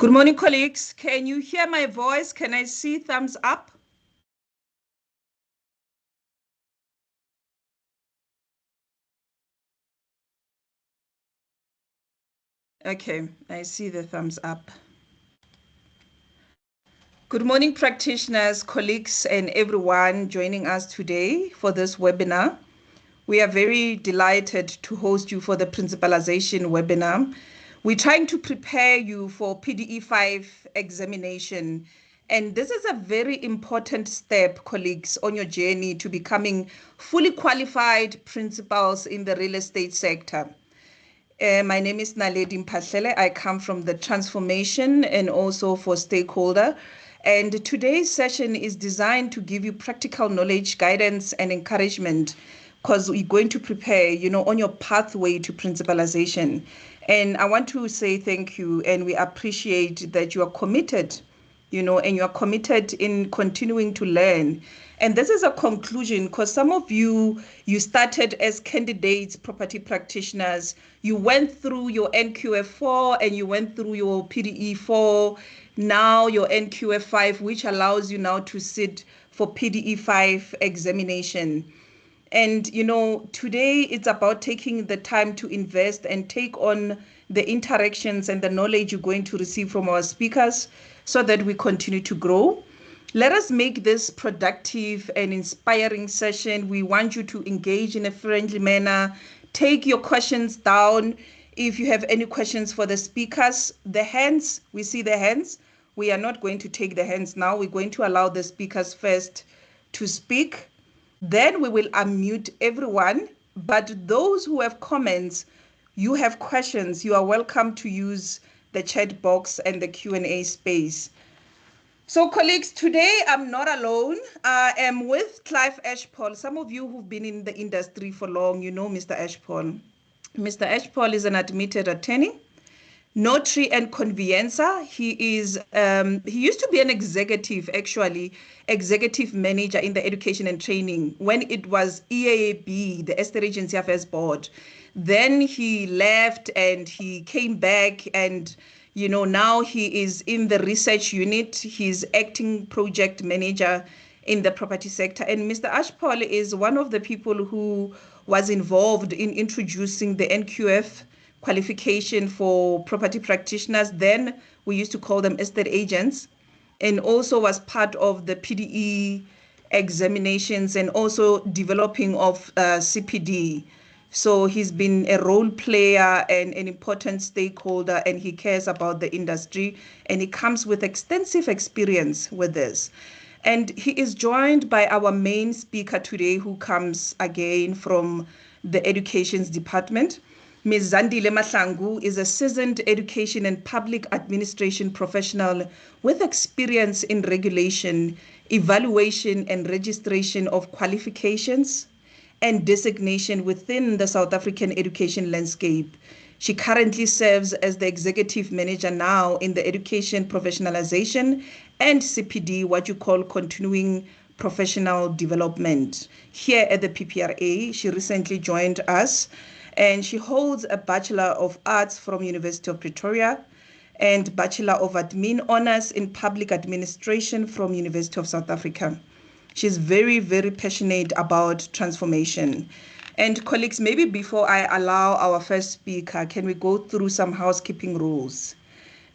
Good morning, colleagues. Can you hear my voice? Can I see thumbs up? Okay, I see the thumbs up. Good morning, practitioners, colleagues, and everyone joining us today for this webinar. We are very delighted to host you for the Principalisation webinar. We're trying to prepare you for PDE 5 examination. And this is a very important step, colleagues, on your journey to becoming fully qualified principals in the real estate sector. My name is Naledi Mphahlele. I come from the transformation and also for stakeholder. And today's session is designed to give you practical knowledge, guidance, and encouragement because we're going to prepare, on your pathway to principalization. And I want to say thank you, and we appreciate that you are committed, and you are committed in continuing to learn. And this is a conclusion because some of you started as candidates, property practitioners. You went through your NQF4 and you went through your PDE4, now your NQF5, which allows you now to sit for PDE5 examination. And, today it's about taking the time to invest and take on the interactions and the knowledge you're going to receive from our speakers so that we continue to grow. Let us make this productive and inspiring session. We want you to engage in a friendly manner. Take your questions down. If you have any questions for the speakers, the hands, we see the hands. We are not going to take the hands now. We're going to allow the speakers first to speak. Then we will unmute everyone. But those who have comments, you have questions, you are welcome to use the chat box and the Q&A space. So colleagues, today I'm not alone. I am with Clive Ashpole. Some of you who've been in the industry for long, you know Mr. Ashpole. Mr. Ashpole is an admitted attorney, notary and conveyancer. He used to be an executive manager in the education and training when it was EAB, the Estate Agency Affairs Board. Then he left and he came back and now he is in the research unit. He's acting project manager in the property sector. And Mr. Ashpole is one of the people who was involved in introducing the NQF qualification for property practitioners. Then we used to call them estate agents, and also was part of the PDE examinations and also developing of CPD. So he's been a role player and an important stakeholder, and he cares about the industry, and he comes with extensive experience with this. And he is joined by our main speaker today, who comes again from the education's department. Ms. Zandile Mahlangu is a seasoned education and public administration professional with experience in regulation, evaluation, and registration of qualifications and designation within the South African education landscape. She currently serves as the executive manager now in the education professionalization and CPD, what you call continuing professional development. Here at the PPRA, she recently joined us, and she holds a Bachelor of Arts from University of Pretoria and Bachelor of Admin Honors in Public Administration from University of South Africa. She's very, very passionate about transformation. And colleagues, maybe before I allow our first speaker, can we go through some housekeeping rules?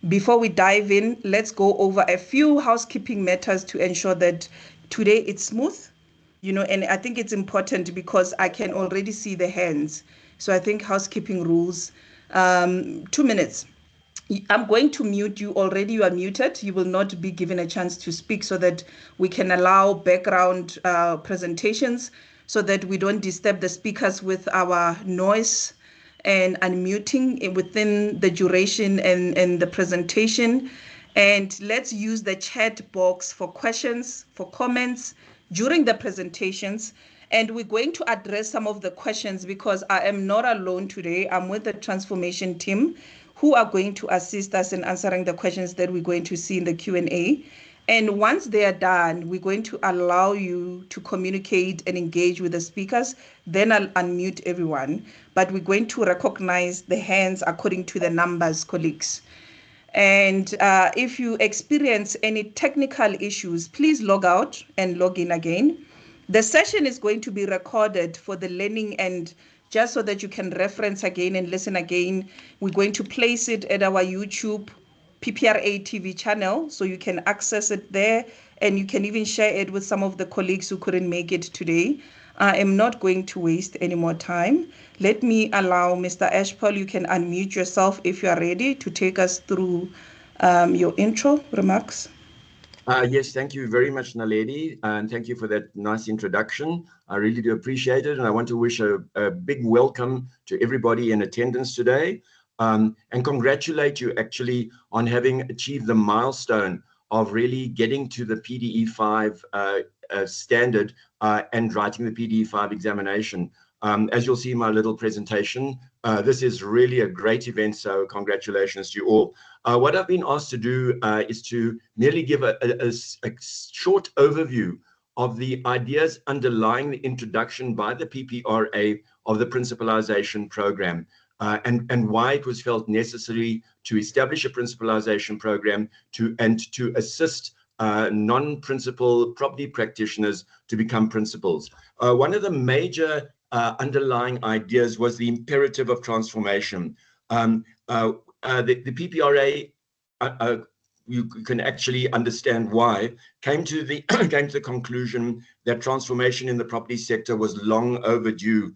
Before we dive in, let's go over a few housekeeping matters to ensure that today it's smooth, and I think it's important because I can already see the hands. So I think housekeeping rules, 2 minutes. I'm going to mute you. Already you are muted. You will not be given a chance to speak so that we can allow background presentations so that we don't disturb the speakers with our noise and unmuting within the duration and the presentation. And let's use the chat box for questions, for comments during the presentations. And we're going to address some of the questions because I am not alone today. I'm with the transformation team who are going to assist us in answering the questions that we're going to see in the Q&A. And once they are done, we're going to allow you to communicate and engage with the speakers. Then I'll unmute everyone. But we're going to recognize the hands according to the numbers, colleagues. And if you experience any technical issues, please log out and log in again. The session is going to be recorded for the learning and just so that you can reference again and listen again. We're going to place it at our YouTube PPRA TV channel so you can access it there, and you can even share it with some of the colleagues who couldn't make it today. I am not going to waste any more time. Let me allow Mr. Ashpal, you can unmute yourself if you are ready to take us through your intro remarks. Yes, thank you very much, Naledi, and thank you for that nice introduction. I really do appreciate it, and I want to wish a big welcome to everybody in attendance today, and congratulate you actually on having achieved the milestone of really getting to the PDE5 standard and writing the PDE5 examination. As you'll see in my little presentation, this is really a great event, so congratulations to you all. What I've been asked to do is to merely give a short overview of the ideas underlying the introduction by the PPRA of the Principalisation program, and why it was felt necessary to establish a Principalisation program to assist non-principal property practitioners to become principals. One of the major underlying ideas was the imperative of transformation. The PPRA, you can actually understand why, came to the conclusion that transformation in the property sector was long overdue.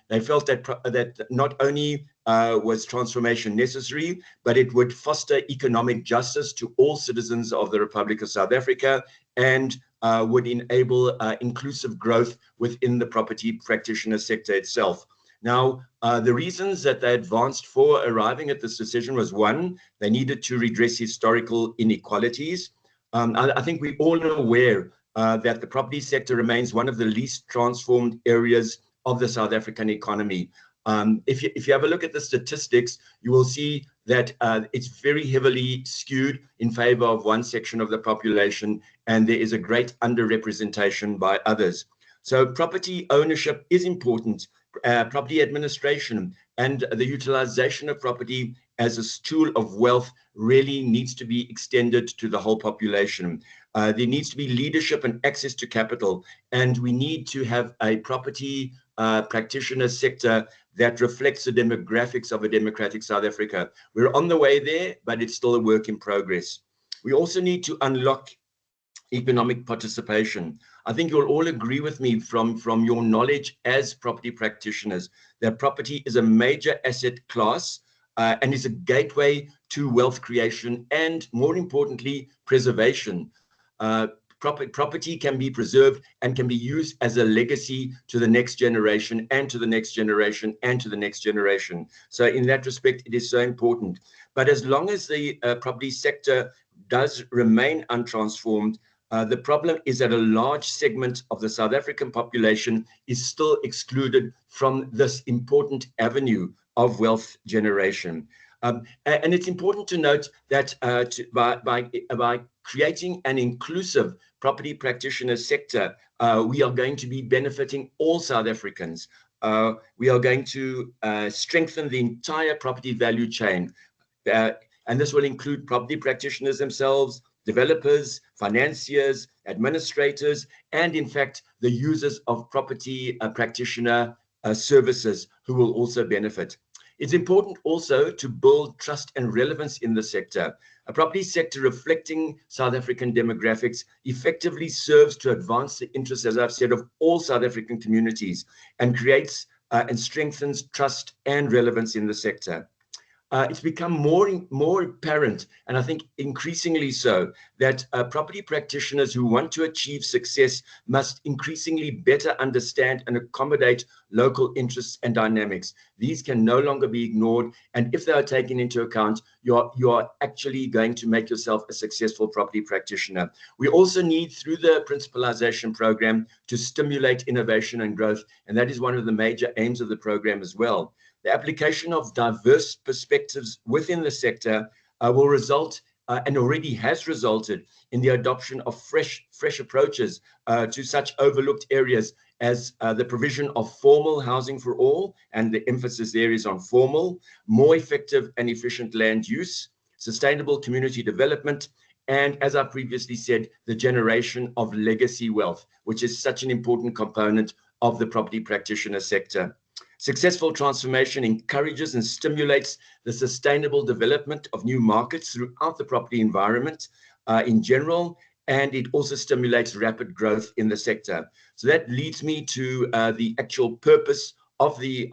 They felt that not only was transformation necessary, but it would foster economic justice to all citizens of the Republic of South Africa and would enable inclusive growth within the property practitioner sector itself. Now, the reasons that they advanced for arriving at this decision was, one, they needed to redress historical inequalities. I think we're all aware that the property sector remains one of the least transformed areas of the South African economy. If you have a look at the statistics, you will see that it's very heavily skewed in favor of one section of the population, and there is a great underrepresentation by others. So property ownership is important. Property administration and the utilization of property as a tool of wealth really needs to be extended to the whole population. There needs to be leadership and access to capital, and we need to have a property practitioner sector that reflects the demographics of a democratic South Africa. We're on the way there, but it's still a work in progress. We also need to unlock economic participation. I think you'll all agree with me from your knowledge as property practitioners that property is a major asset class and is a gateway to wealth creation and, more importantly, preservation. Property can be preserved and can be used as a legacy to the next generation and to the next generation and to the next generation. So in that respect, it is so important. But as long as the property sector does remain untransformed, the problem is that a large segment of the South African population is still excluded from this important avenue of wealth generation. And it's important to note that by creating an inclusive property practitioner sector, we are going to be benefiting all South Africans. We are going to strengthen the entire property value chain. And this will include property practitioners themselves, developers, financiers, administrators, and in fact, the users of property practitioner services who will also benefit. It's important also to build trust and relevance in the sector. A property sector reflecting South African demographics effectively serves to advance the interests, as I've said, of all South African communities and creates and strengthens trust and relevance in the sector. It's become more apparent, and I think increasingly so, that property practitioners who want to achieve success must increasingly better understand and accommodate local interests and dynamics. These can no longer be ignored, and if they are taken into account, you are actually going to make yourself a successful property practitioner. We also need, through the Principalisation program, to stimulate innovation and growth, and that is one of the major aims of the program as well. The application of diverse perspectives within the sector will result and already has resulted in the adoption of fresh approaches to such overlooked areas as the provision of formal housing for all, and the emphasis there is on formal, more effective and efficient land use, sustainable community development, and, as I previously said, the generation of legacy wealth, which is such an important component of the property practitioner sector. Successful transformation encourages and stimulates the sustainable development of new markets throughout the property environment in general, and it also stimulates rapid growth in the sector. So that leads me to the actual purpose of the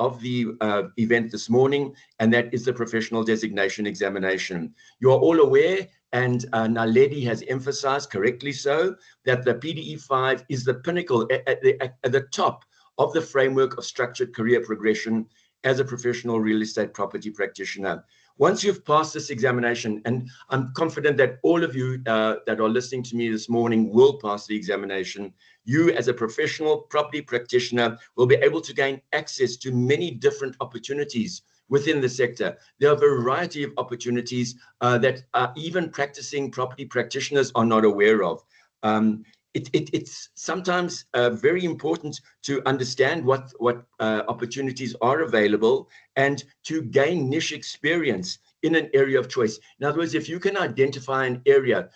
event this morning, and that is the professional designation examination. You are all aware, and Naledi has emphasized correctly so, that the PDE5 is the pinnacle at the top of the framework of structured career progression as a professional real estate property practitioner. Once you've passed this examination, and I'm confident that all of you that are listening to me this morning will pass the examination, you as a professional property practitioner will be able to gain access to many different opportunities within the sector. There are a variety of opportunities that even practicing property practitioners are not aware of. It's sometimes very important to understand what opportunities are available and to gain niche experience in an area of choice. In other words, if you can identify an area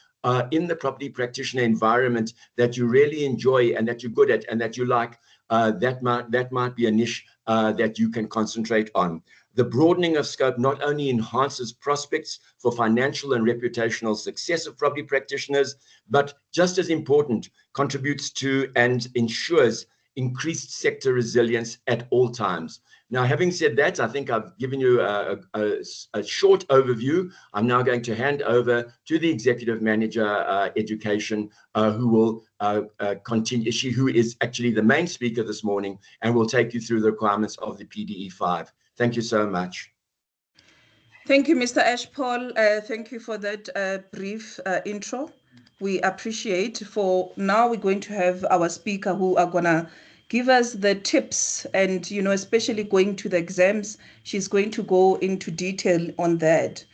in the property practitioner environment that you really enjoy and that you're good at and that you like, that might be a niche that you can concentrate on. The broadening of scope not only enhances prospects for financial and reputational success of property practitioners, but just as important, contributes to and ensures increased sector resilience at all times. Now, having said that, I think I've given you a short overview. I'm now going to hand over to the Executive Manager Education, who will continue, who is actually the main speaker this morning, and will take you through the requirements of the PDE5. Thank you so much. Thank you, Mr. Ashpaul. Thank you for that brief intro. We appreciate. For now, we're going to have our speaker who are going to give us the tips and, especially going to the exams, she's going to go into detail on that.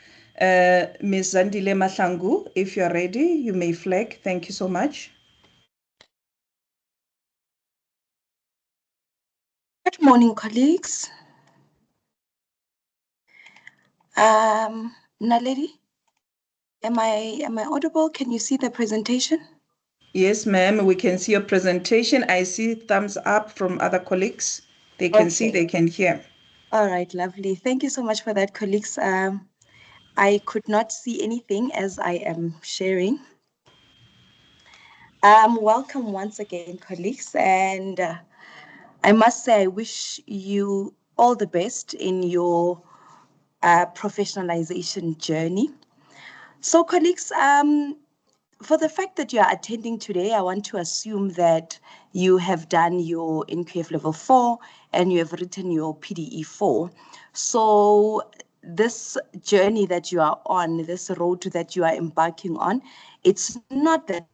Ms. Zandile Mahlangu, if you're ready, you may flag. Thank you so much. Good morning, colleagues. Naledi, am I audible? Can you see the presentation? Yes, ma'am, we can see your presentation. I see thumbs up from other colleagues. They can see, they can hear. All right, lovely. Thank you so much for that, colleagues. I could not see anything as I am sharing. Welcome once again, colleagues. And I must say, I wish you all the best in your professionalization journey. So, colleagues, for the fact that you are attending today, I want to assume that you have done your NQF level 4 and you have written your PDE4. So this journey that you are on, this road that you are embarking on, it's not that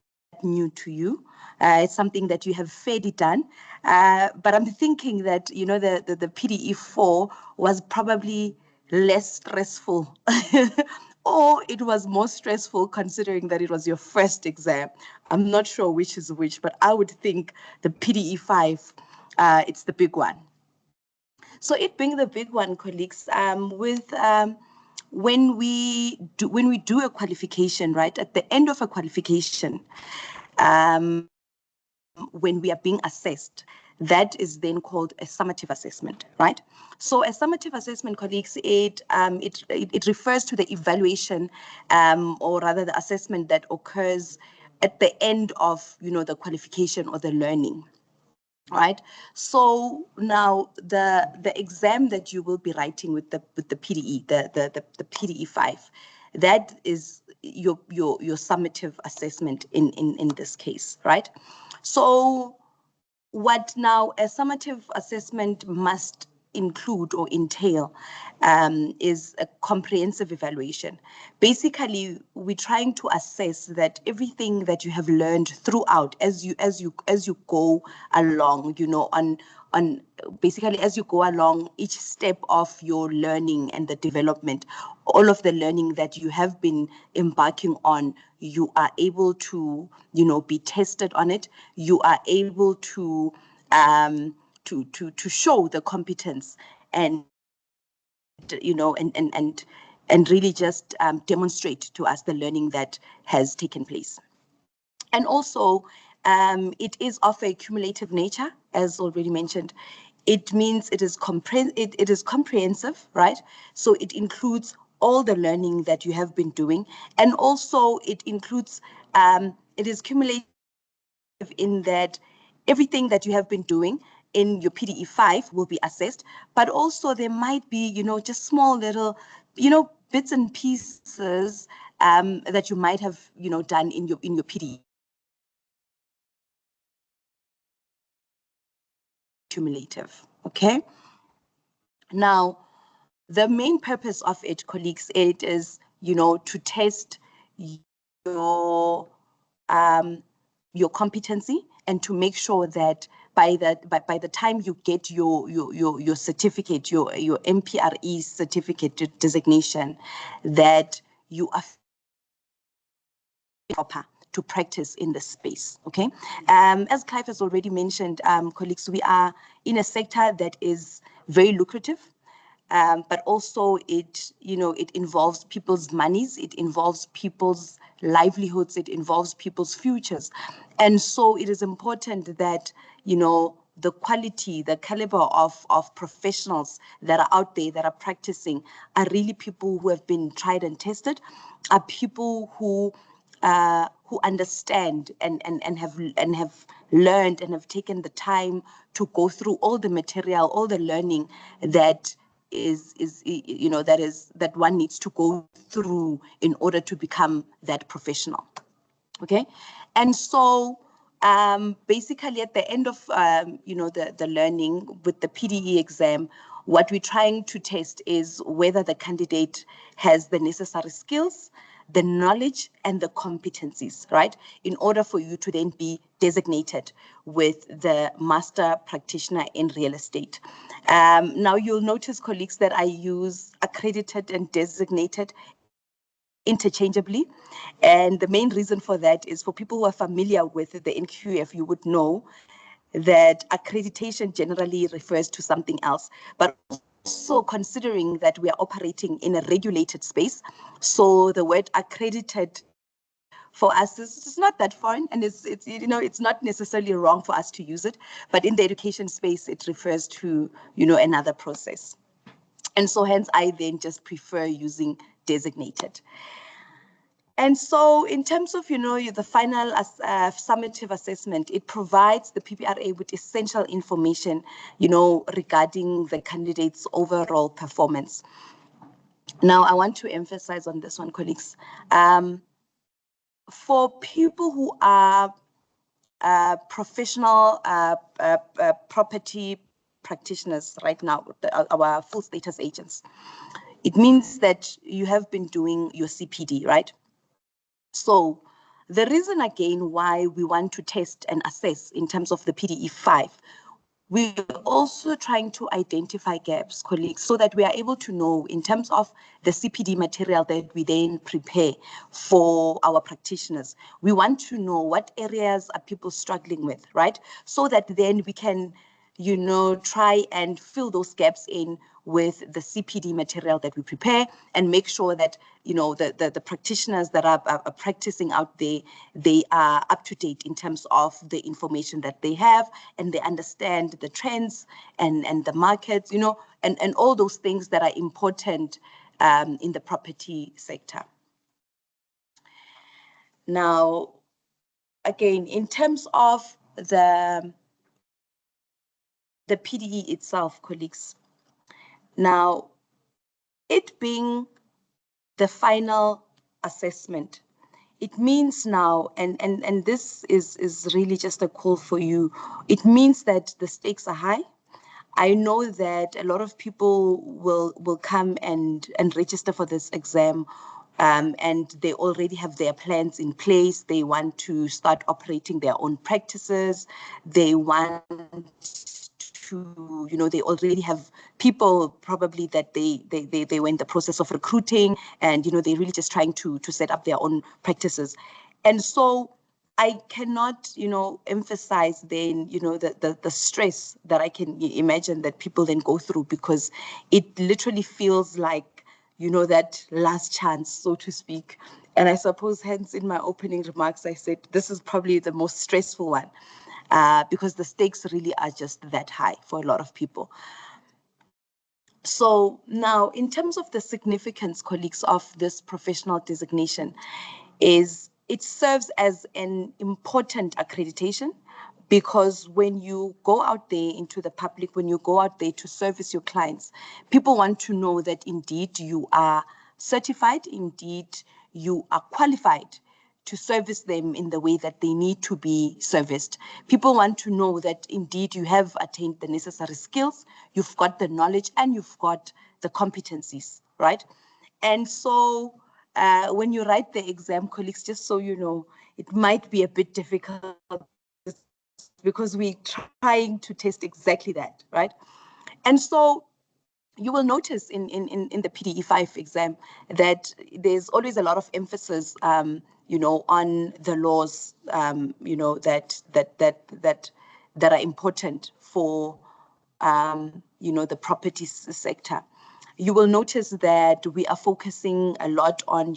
new to you. It's something that you have fairly done. But I'm thinking that, the PDE4 was probably less stressful or it was more stressful considering that it was your first exam. I'm not sure which is which, but I would think the PDE5, it's the big one. So it being the big one, colleagues, when we do a qualification, right, at the end of a qualification, when we are being assessed, that is then called a summative assessment, right? So a summative assessment, colleagues, it refers to the evaluation, or rather the assessment that occurs at the end of, the qualification or the learning, right? So now the exam that you will be writing with the PDE, the PDE5, that is your summative assessment in this case, right? So what now a summative assessment must include or entail is a comprehensive evaluation. Basically, we're trying to assess that everything that you have learned throughout as you go along, on basically as you go along each step of your learning and the development, all of the learning that you have been embarking on, you are able to, be tested on it. You are able to show the competence and really just demonstrate to us the learning that has taken place. And also, it is of a cumulative nature, as already mentioned. It means it is comprehensive, right? So it includes all the learning that you have been doing, and also it includes, it is cumulative in that everything that you have been doing in your PDE 5 will be assessed, but also there might be, just small little, bits and pieces that you might have, done in your PDE. Cumulative, okay? Now, the main purpose of it, colleagues, it is, to test your competency and to make sure that by the time you get your certificate, your MPRE certificate designation, that you are proper to practice in the space, okay? As Clive has already mentioned, colleagues, we are in a sector that is very lucrative, but also it involves people's monies, it involves people's livelihoods, it involves people's futures. And so it is important that, the quality, the caliber of professionals that are out there that are practicing are really people who have been tried and tested, are people who understand and have learned and have taken the time to go through all the material, all the learning that that one needs to go through in order to become that professional. Okay, and so basically at the end of the learning with the PDE exam, what we're trying to test is whether the candidate has the necessary skills, the knowledge and the competencies, right, in order for you to then be designated with the master practitioner in real estate. Now you'll notice, colleagues, that I use accredited and designated interchangeably. And the main reason for that is for people who are familiar with the NQF, you would know that accreditation generally refers to something else, but also considering that we are operating in a regulated space, so the word accredited for us is not that foreign, and it's not necessarily wrong for us to use it, but in the education space it refers to another process, and so hence I then just prefer using designated. And so in terms of, the final summative assessment, it provides the PPRA with essential information, regarding the candidate's overall performance. Now, I want to emphasize on this one, colleagues. For people who are professional property practitioners right now, our full status agents, it means that you have been doing your CPD, right? So the reason again why we want to test and assess in terms of the PDE 5, we're also trying to identify gaps, colleagues, so that we are able to know in terms of the CPD material that we then prepare for our practitioners. We want to know what areas are people struggling with, right? So that then we can try and fill those gaps in with the CPD material that we prepare and make sure that, the practitioners that are practicing out there, they are up to date in terms of the information that they have, and they understand the trends and the markets, and all those things that are important in the property sector. Now, again, in terms of the PDE itself, colleagues. Now, it being the final assessment, it means now, and this is really just a call for you, it means that the stakes are high. I know that a lot of people will come and register for this exam, and they already have their plans in place. They want to start operating their own practices. They want to, they already have people probably that they were in the process of recruiting, and they're really just trying to set up their own practices. And so I cannot, emphasize then, the stress that I can imagine that people then go through, because it literally feels like, that last chance, so to speak. And I suppose hence in my opening remarks, I said this is probably the most stressful one because the stakes really are just that high for a lot of people. So now, in terms of the significance, colleagues, of this professional designation, is it serves as an important accreditation, because when you go out there into the public, when you go out there to service your clients, people want to know that indeed you are certified, indeed you are qualified to service them in the way that they need to be serviced. People want to know that indeed you have attained the necessary skills, you've got the knowledge, and you've got the competencies, right? And so when you write the exam, colleagues, just so you know, it might be a bit difficult because we're trying to test exactly that, right? And so you will notice in the PDE5 exam that there's always a lot of emphasis, on the laws, that are important for, the properties sector. You will notice that we are focusing a lot on,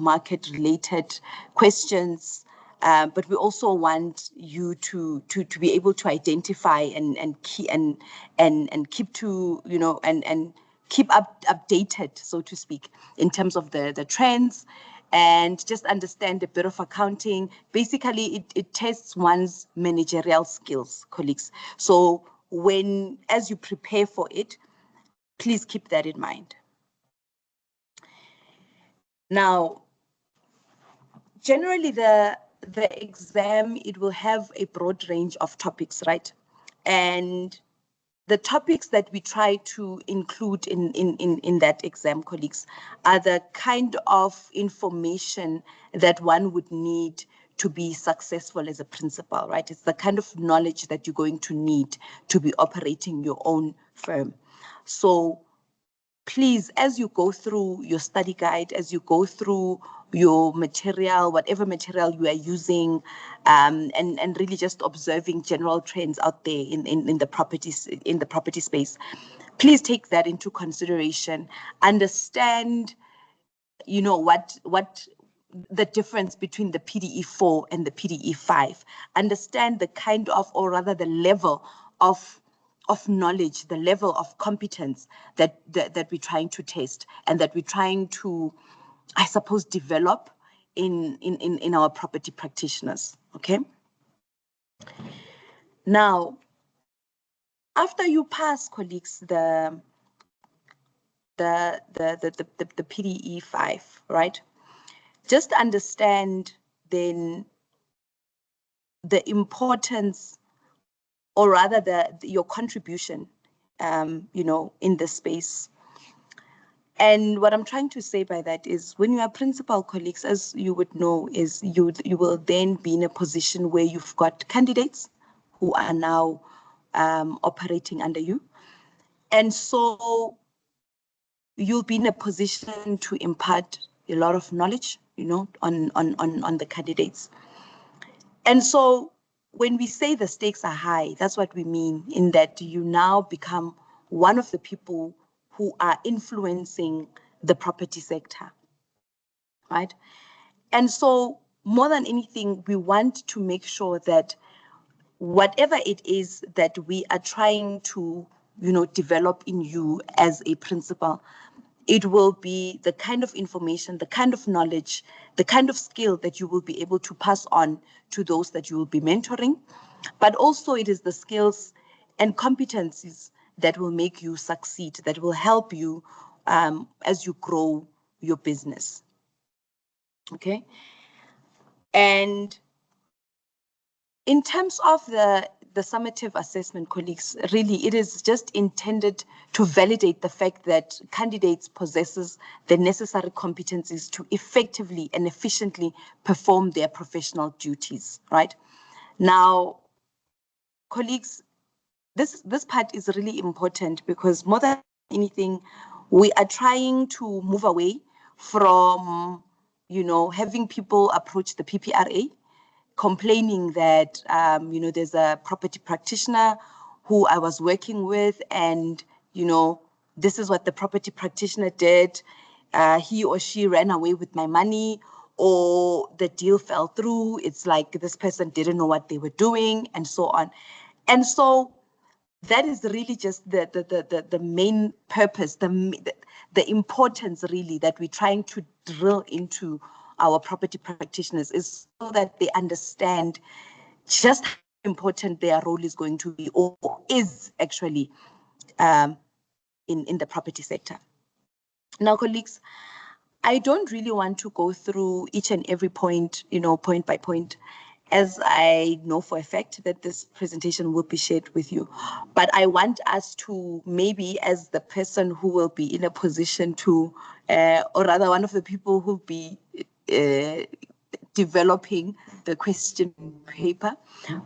market-related questions, but we also want you to be able to identify and keep to, and keep updated, so to speak, in terms of the trends, and just understand a bit of accounting. Basically, it tests one's managerial skills, colleagues. So as you prepare for it, please keep that in mind. Now, generally, the exam, it will have a broad range of topics, right? And the topics that we try to include in that exam, colleagues, are the kind of information that one would need to be successful as a principal, right? It's the kind of knowledge that you're going to need to be operating your own firm. So please, as you go through your study guide, as you go through your material, whatever material you are using, and really just observing general trends out there in the property space, please take that into consideration. Understand, what the difference between the PDE4 and the PDE5. Understand the kind of, or rather the level of knowledge, the level of competence that we're trying to test, and that we're trying to, I suppose, develop in our property practitioners. Okay. Now, after you pass, colleagues, the PDE5, right? Just understand then the importance, or rather your contribution, in this space. And what I'm trying to say by that is, when you are principal, colleagues, as you would know, is you will then be in a position where you've got candidates who are now operating under you. And so you'll be in a position to impart a lot of knowledge, on the candidates. And so when we say the stakes are high, that's what we mean, in that you now become one of the people who are influencing the property sector, right? And so more than anything, we want to make sure that whatever it is that we are trying to, develop in you as a principal, it will be the kind of information, the kind of knowledge, the kind of skill that you will be able to pass on to those that you will be mentoring. But also it is the skills and competencies that will make you succeed, that will help you as you grow your business. Okay. And in terms of the summative assessment, colleagues, really it is just intended to validate the fact that candidates possesses the necessary competencies to effectively and efficiently perform their professional duties, right? Now, colleagues, this part is really important, because more than anything, we are trying to move away from, having people approach the PPRA complaining that, there's a property practitioner who I was working with, and, this is what the property practitioner did. he or she ran away with my money, or the deal fell through. It's like this person didn't know what they were doing, and so on. And so that is really just the main purpose, the importance really that we're trying to drill into our property practitioners, is so that they understand just how important their role is going to be, or is actually, in the property sector. Now, colleagues, I don't really want to go through each and every point, point by point, as I know for a fact that this presentation will be shared with you. But I want us to, maybe as the person who will be in a position to, or rather one of the people who will be developing the question paper,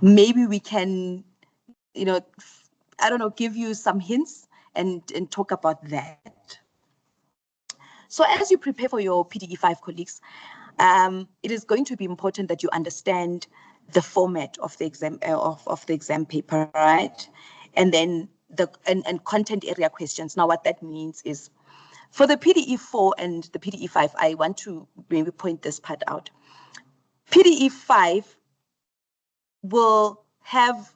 maybe we can, I don't know, give you some hints and talk about that. So as you prepare for your PDE5, colleagues, it is going to be important that you understand the format of the exam of the exam paper, right? And then and content area questions. Now, what that means is, for the PDE4 and the PDE5, I want to maybe point this part out. PDE5 will have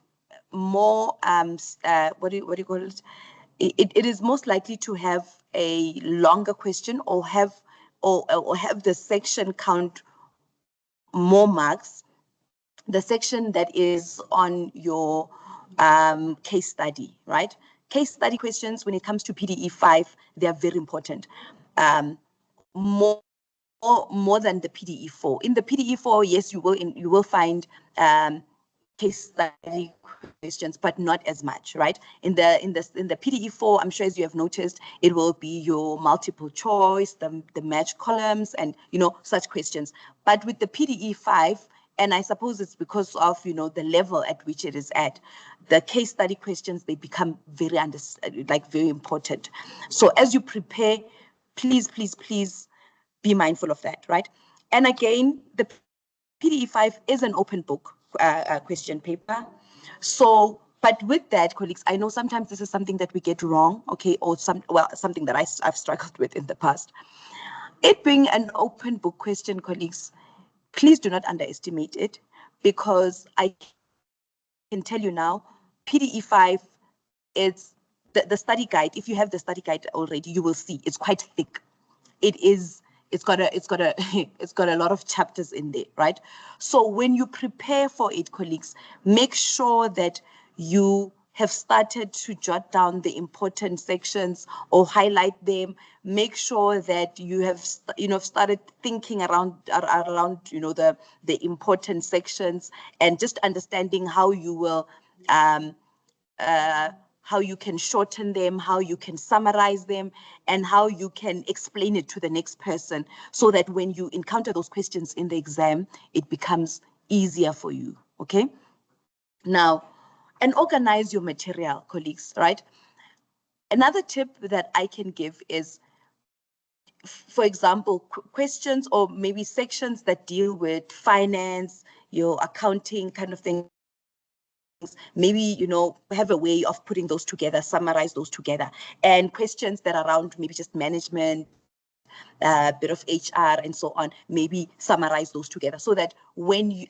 more what do you call it? It is most likely to have a longer question, or have the section count more marks. The section that is on your case study, right? Case study questions, when it comes to PDE5, they are very important. More than the PDE4. In the PDE4, yes, you will find case study questions, but not as much, right? In the PDE4, I'm sure, as you have noticed, it will be your multiple choice, the match columns, and such questions. But with the PDE5, and I suppose it's because of the level at which it is at, the case study questions, they become very very important. So as you prepare, please be mindful of that, right? And again, the PDE5 is an open book question paper. So, but with that, colleagues, I know sometimes this is something that we get wrong, okay, or something that I've struggled with in the past. It being an open book question, colleagues, please do not underestimate it, because I can tell you now, PDE5 is the study guide. If you have the study guide already, you will see it's quite thick. It's got a lot of chapters in there, right? So when you prepare for it, colleagues, make sure that you have started to jot down the important sections or highlight them. Make sure that you have started thinking around the important sections, and just understanding how you will how you can shorten them, how you can summarize them, and how you can explain it to the next person, so that when you encounter those questions in the exam, it becomes easier for you, okay? Now, and organize your material, colleagues, right? Another tip that I can give is, for example, questions or maybe sections that deal with finance, your accounting kind of thing. Maybe, have a way of putting those together, summarize those together. And questions that are around maybe just management, a bit of HR and so on, maybe summarize those together, so that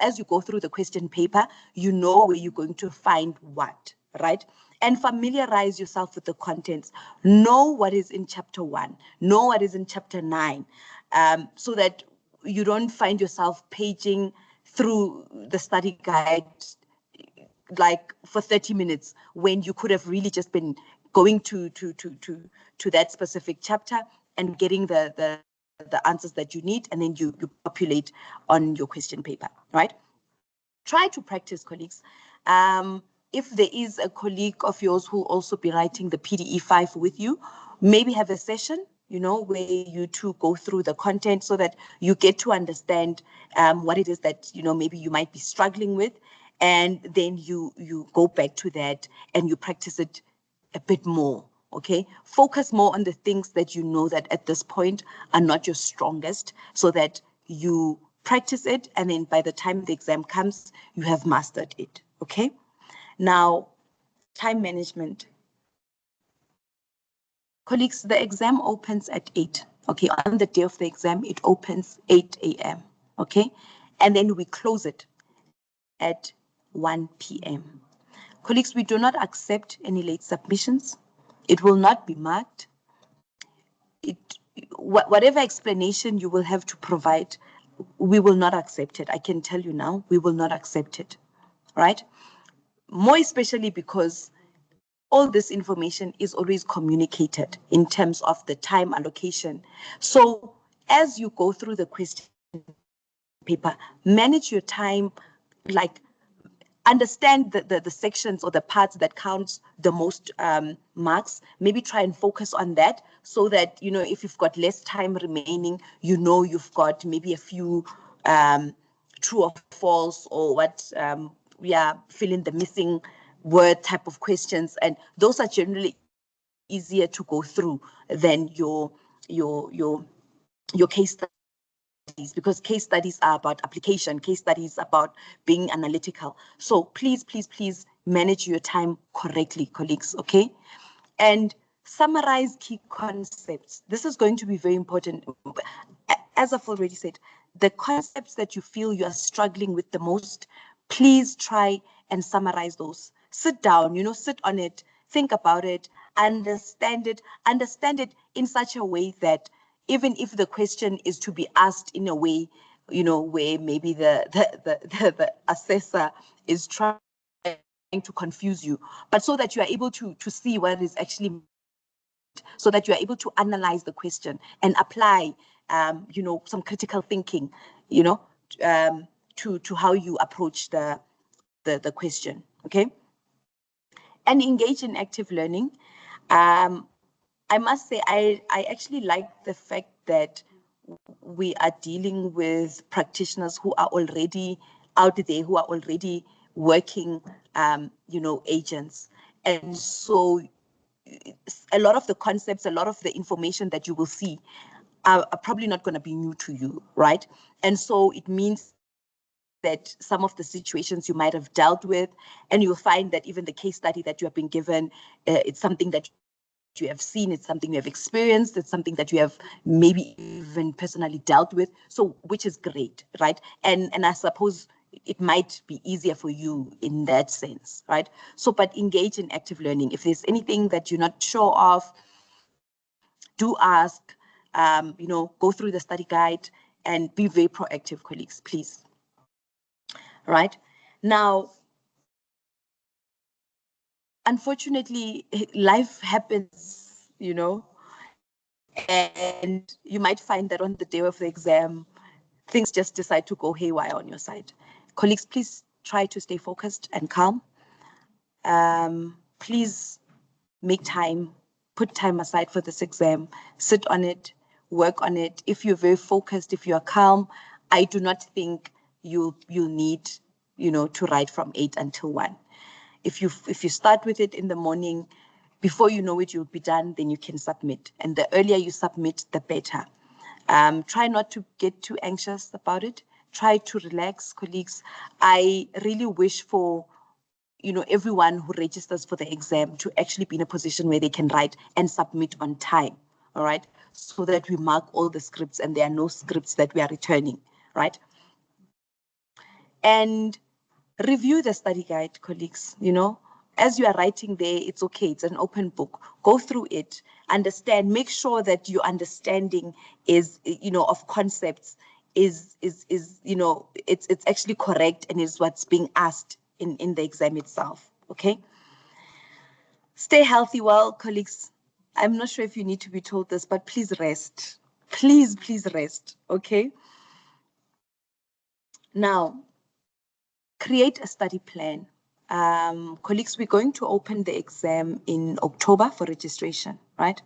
as you go through the question paper, you know where you're going to find what, right? And familiarize yourself with the contents. Know what is in chapter 1, know what is in chapter 9, so that you don't find yourself paging through the study guide like for 30 minutes, when you could have really just been going to that specific chapter and getting the answers that you need, and then you populate on your question paper, right? Try to practice, colleagues. If there is a colleague of yours who will also be writing the PDE5 with you, maybe have a session, where you two go through the content, so that you get to understand what it is that, maybe you might be struggling with. And then you go back to that and you practice it a bit more, okay? Focus more on the things that you know that at this point are not your strongest, so that you practice it, and then by the time the exam comes, you have mastered it, okay? Now, time management. Colleagues, the exam opens at 8. Okay, on the day of the exam, it opens 8 a.m. Okay, and then we close it at 1 p.m. Colleagues, we do not accept any late submissions. It will not be marked. Whatever explanation you will have to provide, we will not accept it. I can tell you now, we will not accept it, right? More especially because all this information is always communicated in terms of the time allocation. So as you go through the question paper, manage your time, like understand the sections or the parts that counts the most marks. Maybe try and focus on that so that, you know, if you've got less time remaining, you know, you've got maybe a few true or false or what, fill in the missing word type of questions. And those are generally easier to go through than your case study, because case studies are about application, case studies about being analytical. So please, please, please manage your time correctly, colleagues, okay? And summarize key concepts. This is going to be very important. As I've already said, the concepts that you feel you are struggling with the most, please try and summarize those. Sit down, you know, sit on it, think about it, understand it in such a way that even if the question is to be asked in a way, you know, where maybe the assessor is trying to confuse you, but so that you are able to see what is actually, so that you are able to analyze the question and apply, you know, some critical thinking, you know, to how you approach the question, okay? And engage in active learning. I must say, I actually like the fact that we are dealing with practitioners who are already out there, who are already working, you know, agents. And so a lot of the concepts, a lot of the information that you will see are probably not going to be new to you, right? And so it means that some of the situations you might have dealt with, and you'll find that even the case study that you have been given, it's something that you have seen, it's something you have experienced, it's something that you have maybe even personally dealt with, so which is great, right? And I suppose it might be easier for you in that sense, right? So, but engage in active learning. If there's anything that you're not sure of, do ask, you know, go through the study guide and be very proactive, colleagues, please. Right? Now, unfortunately, life happens, you know, and you might find that on the day of the exam, things just decide to go haywire on your side. Colleagues, please try to stay focused and calm. Please make time, put time aside for this exam, sit on it, work on it. If you're very focused, if you're calm, I do not think you'll need, you know, to write from 8 until 1. If you start with it in the morning, before you know it, you'll be done, then you can submit. And the earlier you submit, the better. Try not to get too anxious about it. Try to relax, colleagues. I really wish for, you know, everyone who registers for the exam to actually be in a position where they can write and submit on time, all right? So that we mark all the scripts and there are no scripts that we are returning, right? And review the study guide, colleagues, you know, as you are writing there, it's okay, it's an open book. Go through it, understand, make sure that your understanding is, you know, of concepts is you know, it's actually correct and is what's being asked in the exam itself, okay? Stay healthy, well, colleagues. I'm not sure if you need to be told this, but please rest. Please, please rest, okay? Now, create a study plan. Colleagues, we're going to open the exam in October for registration, right?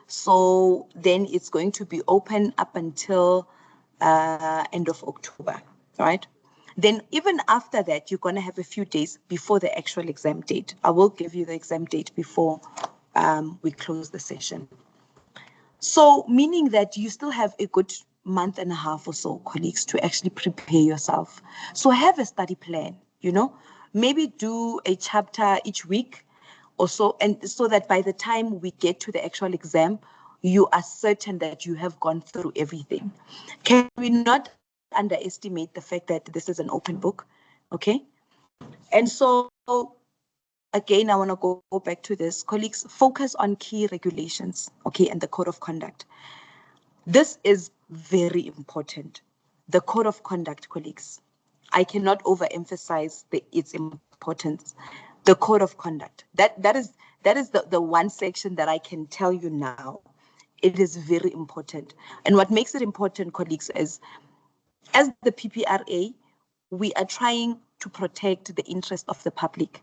So then it's going to be open up until end of October, right? Then even after that, you're going to have a few days before the actual exam date. I will give you the exam date before we close the session. So meaning that you still have a good month and a half or so, colleagues, to actually prepare yourself. So have a study plan, you know, maybe do a chapter each week or so, and so that by the time we get to the actual exam, you are certain that you have gone through everything. Can we not underestimate the fact that this is an open book? Okay. And so, again, I want to go back to this. Colleagues, focus on key regulations, okay, and the code of conduct. This is very important. The code of conduct, colleagues. I cannot overemphasize its importance. The code of conduct. That is the one section that I can tell you now. It is very important. And what makes it important, colleagues, is as the PPRA, we are trying to protect the interest of the public.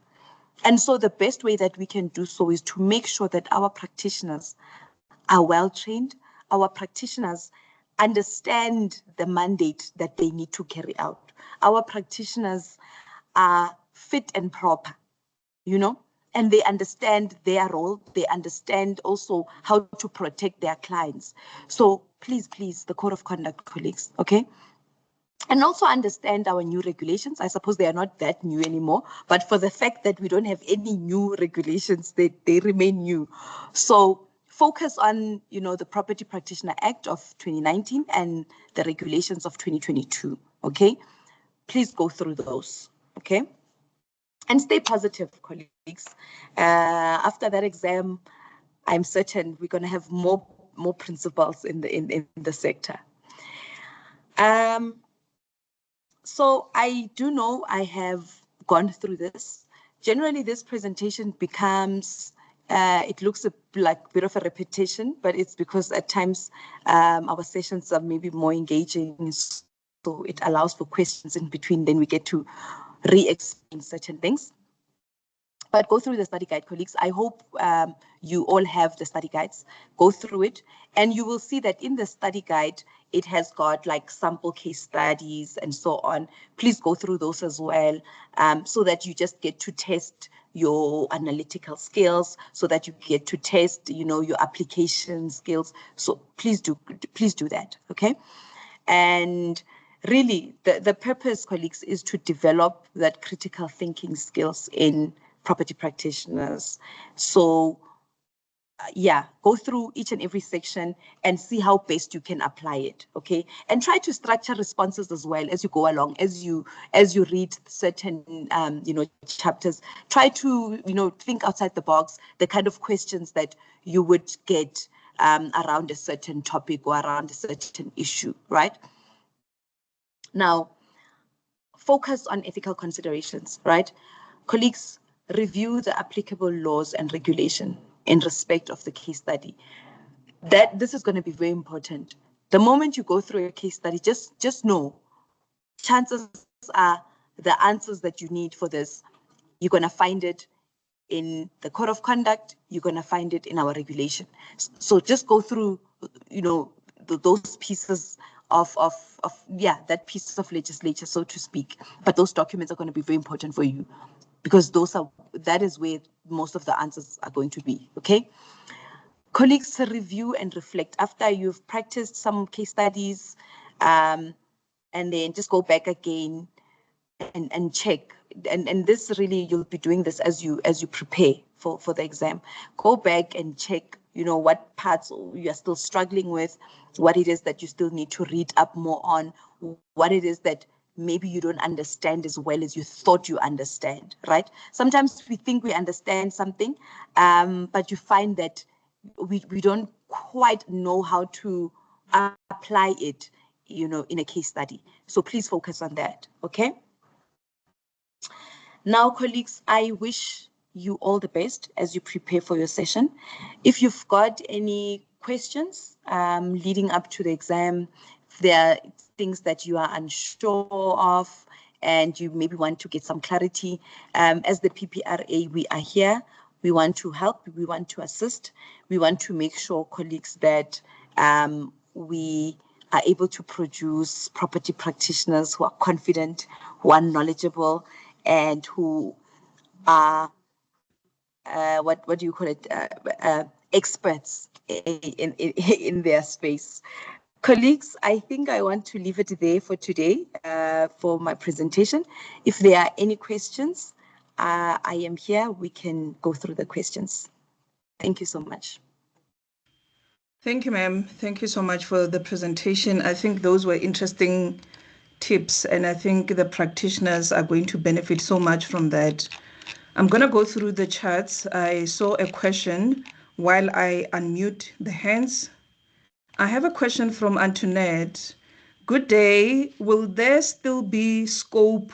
And so the best way that we can do so is to make sure that our practitioners are well trained, our practitioners understand the mandate that they need to carry out. Our practitioners are fit and proper, and they understand their role. They understand also how to protect their clients. So please, the code of conduct, colleagues, okay? And also understand our new regulations. I suppose they are not that new anymore, but for the fact that we don't have any new regulations, they remain new. So focus on, the Property Practitioner Act of 2019 and the regulations of 2022, okay? Please go through those, okay? And stay positive, colleagues. After that exam, I'm certain we're going to have more principals in the sector. So I do know I have gone through this. Generally, this presentation becomes, it looks like a bit of a repetition, but it's because at times our sessions are maybe more engaging, so it allows for questions in between, then we get to re-explain certain things. But go through the study guide, colleagues. I hope you all have the study guides. Go through it, and you will see that in the study guide, it has got like sample case studies and so on. Please go through those as well, so that you just get to test your analytical skills, so that you get to test, your application skills. So please do that, okay? And really, the purpose, colleagues, is to develop that critical thinking skills in property practitioners. So yeah, go through each and every section and see how best you can apply it, okay? And try to structure responses as well as you go along, as you read certain chapters. Try to think outside the box, the kind of questions that you would get around a certain topic or around a certain issue, right? Now, focus on ethical considerations, right? Colleagues, review the applicable laws and regulation in respect of the case study. This is going to be very important. The moment you go through a case study, just know, chances are the answers that you need for this, you're going to find it in the code of conduct, you're going to find it in our regulation. So just go through, those pieces of that piece of legislature, so to speak. But those documents are going to be very important for you, because that is where most of the answers are going to be, okay? Colleagues, review and reflect after you've practiced some case studies, and then just go back again and check. And this really, you'll be doing this as you prepare for the exam. Go back and check, what parts you are still struggling with, what it is that you still need to read up more on, what it is that maybe you don't understand as well as you thought you understand, right? Sometimes we think we understand something, but you find that we don't quite know how to apply it, in a case study. So please focus on that, okay? Now, colleagues, I wish you all the best as you prepare for your session. If you've got any questions leading up to the exam, if there are things that you are unsure of and you maybe want to get some clarity, as the PPRA, we are here. We want to help. We want to assist. We want to make sure, colleagues, that we are able to produce property practitioners who are confident, who are knowledgeable, and who are what do you call it, experts in their space. Colleagues, I think I want to leave it there for today for my presentation. If there are any questions, I am here. We can go through the questions. Thank you so much. Thank you, ma'am. Thank you so much for the presentation. I think those were interesting tips, and I think the practitioners are going to benefit so much from that. I'm going to go through the charts. I saw a question while I unmute the hands. I have a question from Antoinette. Good day. Will there still be scope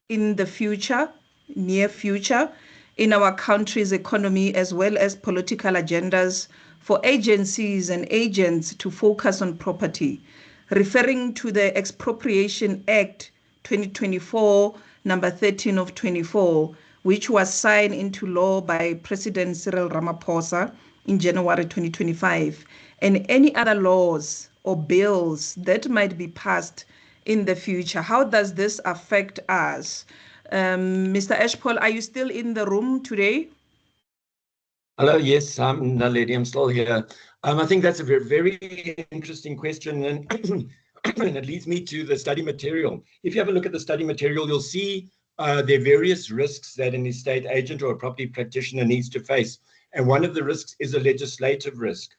in the future, near future, in our country's economy as well as political agendas for agencies and agents to focus on property, referring to the Expropriation Act 2024, number 13 of 24, which was signed into law by President Cyril Ramaphosa in January 2025, and any other laws or bills that might be passed in the future. How does this affect us? Mr. Ashpol, are you still in the room today? Hello, yes, I'm Naledi, I'm still here. I think that's a very, very interesting question, and, and it leads me to the study material. If you have a look at the study material, you'll see there are various risks that an estate agent or a property practitioner needs to face. And one of the risks is a legislative risk,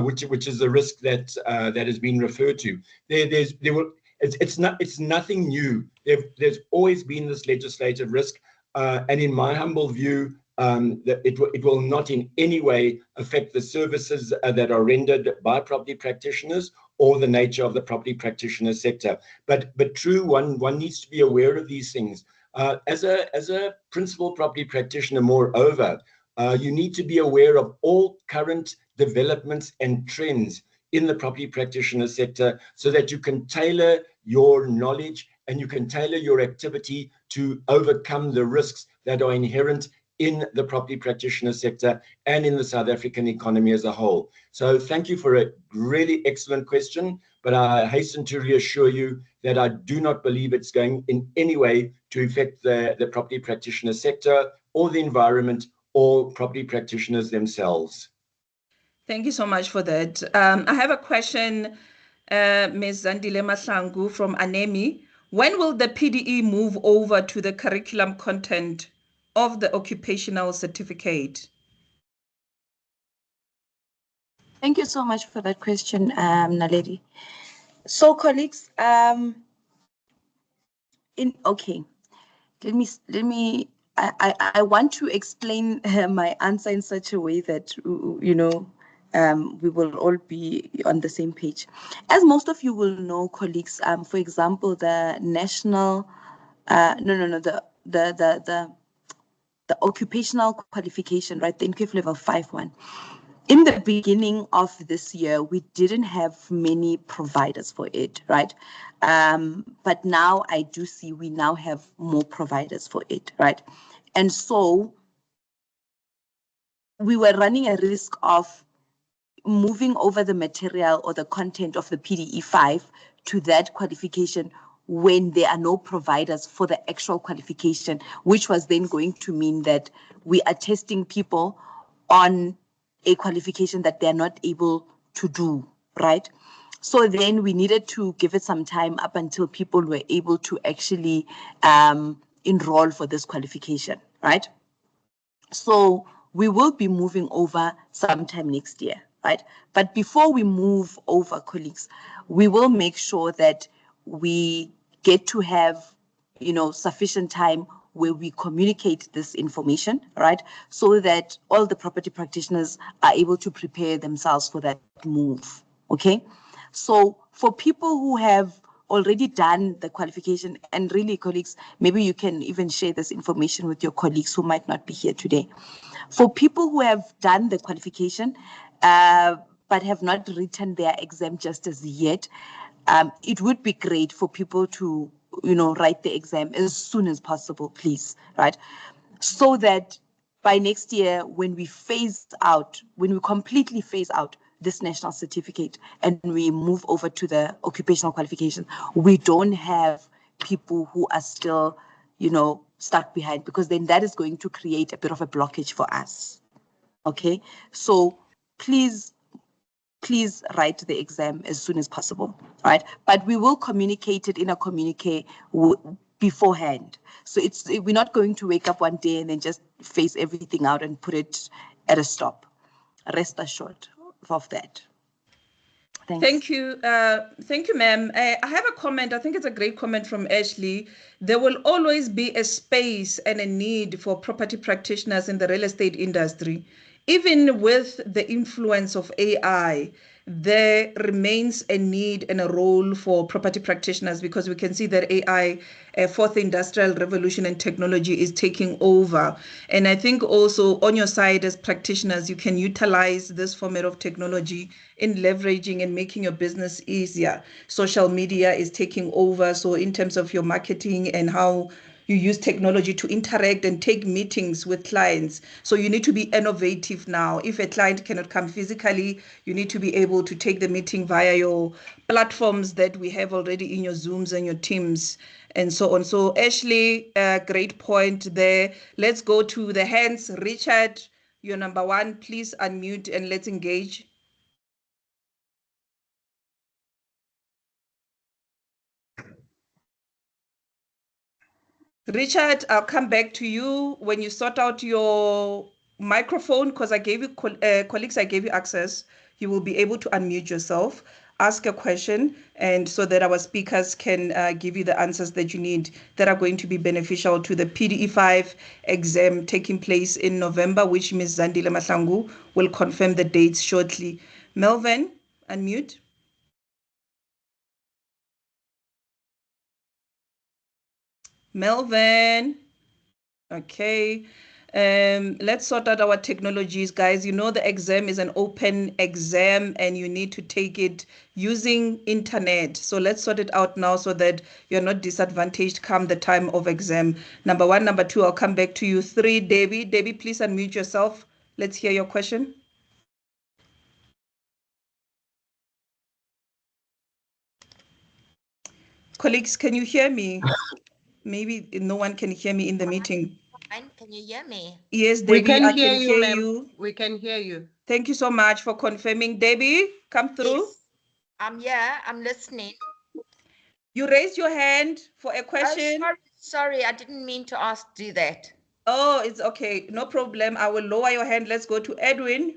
which is the risk that that has been referred to. It's nothing new. There's always been this legislative risk, and in my humble view, that it will not in any way affect the services that are rendered by property practitioners or the nature of the property practitioner sector. But true, one needs to be aware of these things. As a principal property practitioner, moreover, you need to be aware of all current developments and trends in the property practitioner sector so that you can tailor your knowledge and you can tailor your activity to overcome the risks that are inherent in the property practitioner sector and in the South African economy as a whole. So thank you for a really excellent question, but I hasten to reassure you that I do not believe it's going in any way to affect the property practitioner sector or the environment or property practitioners themselves. Thank you so much for that. I have a question, Ms. Zandile Mahlangu from ANEMI. When will the PDE move over to the curriculum content of the occupational certificate? Thank you so much for that question, Naledi. So, colleagues, let me. I want to explain my answer in such a way that we will all be on the same page. As most of you will know, colleagues, for example, the national, the occupational qualification, right, the NQF level 5-1. In the beginning of this year, we didn't have many providers for it, right? But now I do see we now have more providers for it, right? And so we were running a risk of moving over the material or the content of the PDE 5 to that qualification when there are no providers for the actual qualification, which was then going to mean that we are testing people on a qualification that they're not able to do, right? So then we needed to give it some time up until people were able to actually enroll for this qualification, right? So we will be moving over sometime next year, right? But before we move over, colleagues, we will make sure that we get to have, sufficient time where we communicate this information, right? So that all the property practitioners are able to prepare themselves for that move, okay? So for people who have already done the qualification, and really, colleagues, maybe you can even share this information with your colleagues who might not be here today. For people who have done the qualification, but have not written their exam just as yet, it would be great for people to, write the exam as soon as possible, please, right? So that by next year, when we completely phase out this national certificate and we move over to the occupational qualification, we don't have people who are still, stuck behind, because then that is going to create a bit of a blockage for us. Okay, so please write the exam as soon as possible, right? But we will communicate it in a communique beforehand. So we're not going to wake up one day and then just phase everything out and put it at a stop. Rest assured of that. Thanks. Thank you, ma'am. I have a comment. I think it's a great comment from Ashley. There will always be a space and a need for property practitioners in the real estate industry. Even with the influence of AI, there remains a need and a role for property practitioners because we can see that AI, fourth industrial revolution and technology is taking over. And I think also on your side as practitioners, you can utilize this format of technology in leveraging and making your business easier. Social media is taking over. So in terms of your marketing and how you use technology to interact and take meetings with clients. So you need to be innovative now. If a client cannot come physically, you need to be able to take the meeting via your platforms that we have already in your Zooms and your Teams and so on. So Ashley, great point there. Let's go to the hands. Richard, you're number one. Please unmute and let's engage. Richard, I'll come back to you when you sort out your microphone because I gave you colleagues, I gave you access. You will be able to unmute yourself, ask a question, and so that our speakers can give you the answers that you need that are going to be beneficial to the PDE5 exam taking place in November, which Ms. Zandile Mahlangu will confirm the dates shortly. Melvin, unmute. Melvin. Okay. Let's sort out our technologies, guys. You know the exam is an open exam and you need to take it using internet. So let's sort it out now so that you're not disadvantaged come the time of exam. Number one. Number two, I'll come back to you. Three, Debbie. Debbie, please unmute yourself. Let's hear your question. Colleagues, can you hear me? Maybe no one can hear me in the meeting. Can you hear me? Yes, Debbie, I can hear ma'am. you. We can hear you. Thank you so much for confirming. Debbie, come through. Yes. I'm here. I'm listening. You raised your hand for a question. Oh, sorry. I didn't mean to do that. Oh, it's okay. No problem. I will lower your hand. Let's go to Edwin.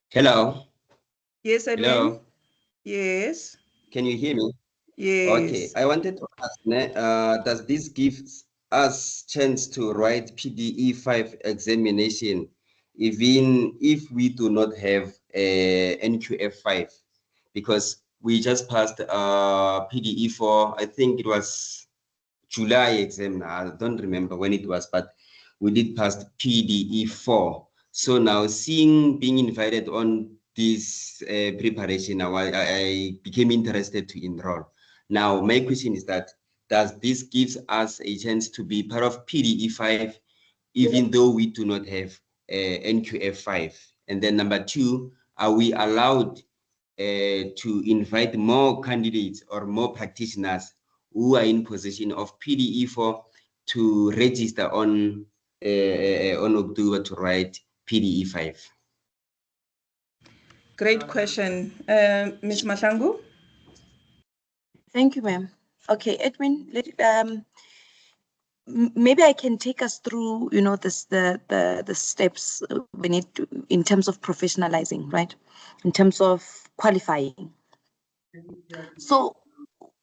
Hello. Yes, Edwin. Hello. Yes. Can you hear me? Yes. Okay. I wanted to ask, does this give us chance to write PDE5 examination, even if we do not have a NQF5? Because we just passed PDE4. I think it was July exam. I don't remember when it was, but we did pass PDE4. So now being invited on this preparation, now I became interested to enroll. Now my question is that, does this gives us a chance to be part of PDE5, even though we do not have NQF5? And then number two, are we allowed to invite more candidates or more practitioners who are in position of PDE4 to register on October to write PDE5? Great question. Ms. Mahlangu? Thank you, ma'am. Okay, Edwin, maybe I can take us through, the steps we need to, in terms of professionalizing, right? In terms of qualifying. So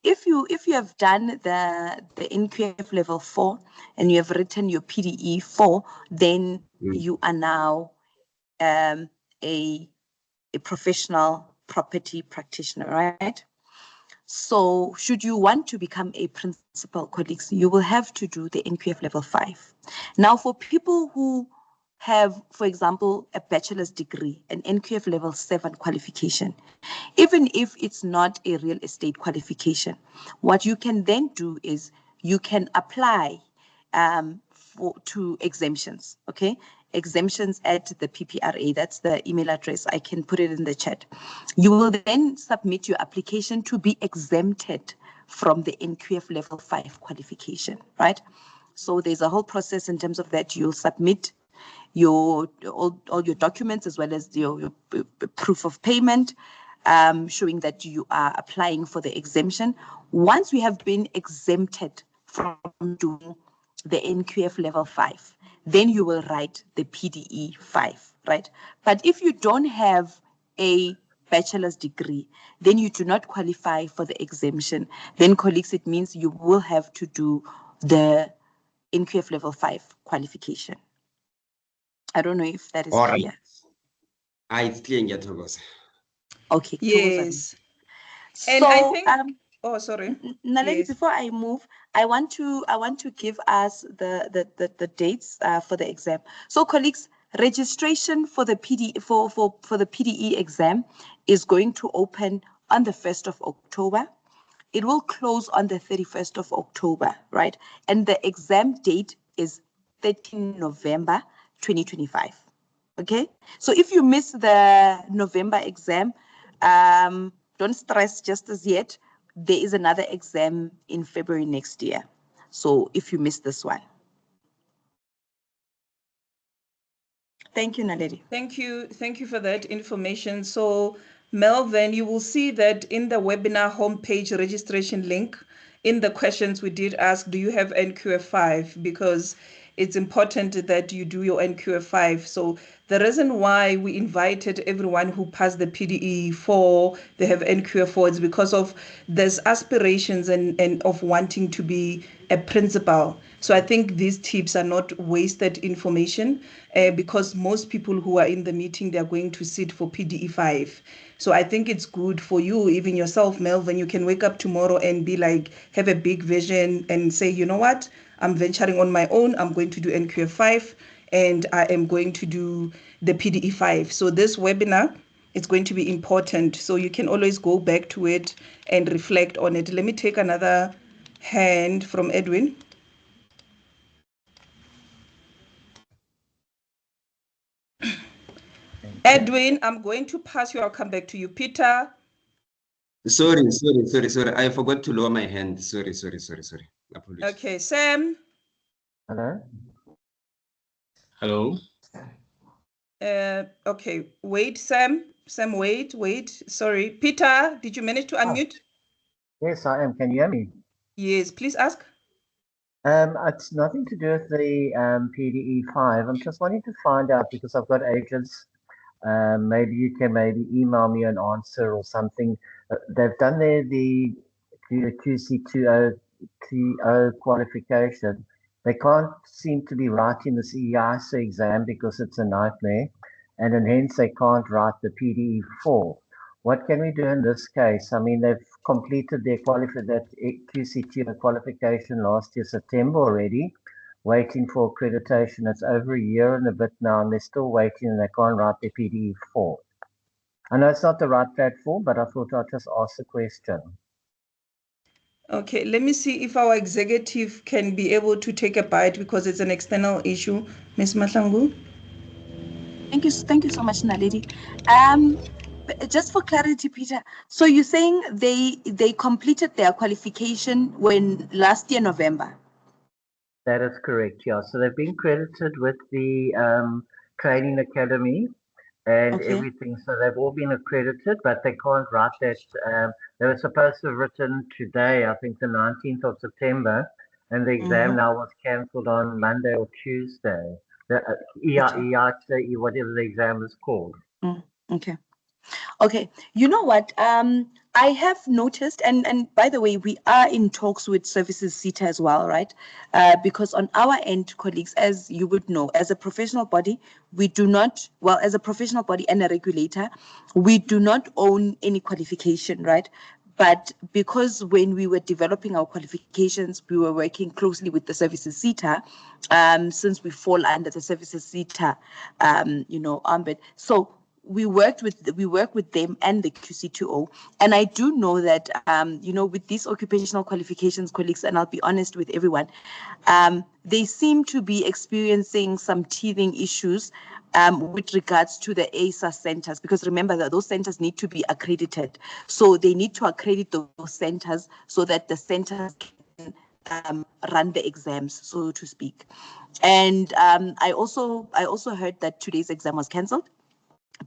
if you have done the NQF level 4 and you have written your PDE 4, then you are now a professional property practitioner, right? So should you want to become a principal, colleagues, you will have to do the NQF level 5. Now, for people who have, for example, a bachelor's degree, an NQF level 7 qualification, even if it's not a real estate qualification, what you can then do is you can apply to exemptions, okay? Exemptions at the PPRA, that's the email address. I can put it in the chat. You will then submit your application to be exempted from the NQF level 5 qualification, right? So there's a whole process in terms of that. You'll submit all your documents as well as your proof of payment, showing that you are applying for the exemption. Once we have been exempted from doing the NQF level 5, then you will write the PDE 5, right? But if you don't have a bachelor's degree, then you do not qualify for the exemption. Then, colleagues, it means you will have to do the NQF level 5 qualification. I don't know if that is All clear. right. It's clear, Ngiyathokoza. Okay. Yes. So, And I think, oh, sorry. Naledi, Yes. before I move, I want to give us the dates for the exam. So, colleagues, registration for the PDE exam is going to open on the 1st of October. It will close on the 31st of October, right? And the exam date is 13 November 2025. Okay, so if you miss the November exam, don't stress just as yet. There is another exam in February next year. So if you miss this one. Thank you, Naledi. Thank you for that information. So, Melvin, you will see that in the webinar homepage registration link, in the questions we did ask, do you have NQF5? Because it's important that you do your NQF5. So the reason why we invited everyone who passed the PDE 4, they have NQF4, is because of there's aspirations and of wanting to be a principal. So I think these tips are not wasted information because most people who are in the meeting, they're going to sit for PDE 5. So I think it's good for you, even yourself, Melvin. You can wake up tomorrow and be like, have a big vision and say, you know what, I'm venturing on my own. I'm going to do NQF 5 and I am going to do the PDE 5. So this webinar, it's going to be important. So you can always go back to it and reflect on it. Let me take another hand from Edwin. Edwin, I'm going to pass you. I'll come back to you. Peter. Sorry. I forgot to lower my hand. Sorry. Apologies. Okay, Sam. Hello. Hello. Okay, wait, Sam. Sam, wait. Sorry. Peter, did you manage to unmute? Yes, I am. Can you hear me? Yes, please ask. It's nothing to do with the PDE 5. I'm just wanting to find out because I've got agents. Maybe you can email me an answer or something. They've done the QC20 qualification. They can't seem to be writing this EISA exam because it's a nightmare, and then hence they can't write the PDE 4. What can we do in this case? I mean, they've completed their QC2 qualification last year, September already, waiting for accreditation. It's over a year and a bit now, and they're still waiting, and they can't write their PDE 4. I know it's not the right platform, but I thought I'd just ask the question. Okay, let me see if our executive can be able to take a bite because it's an external issue. Ms. Mahlangu? Thank you so much, Naledi. Just for clarity, Peter, so you're saying they completed their qualification when last year, November? That is correct, yeah. So they've been credited with the training academy and everything. So they've all been accredited, but they can't write that. They were supposed to have written today, I think the 19th of September, and the exam now was cancelled on Monday or Tuesday. The EISA, whatever the exam is called. Okay, you know what? I have noticed, and by the way, we are in talks with Services SETA as well, right? Because on our end, colleagues, as you would know, as a professional body, we do not, well, as a professional body and a regulator, we do not own any qualification, right? But because when we were developing our qualifications, we were working closely with the Services SETA, since we fall under the Services SETA, ambit. So we work with them and the QC2O, and I do know that with these occupational qualifications, colleagues, and I'll be honest with everyone, they seem to be experiencing some teething issues with regards to the ASA centers, because remember that those centers need to be accredited, so they need to accredit those centers so that the centers can run the exams, so to speak. And I also heard that today's exam was cancelled.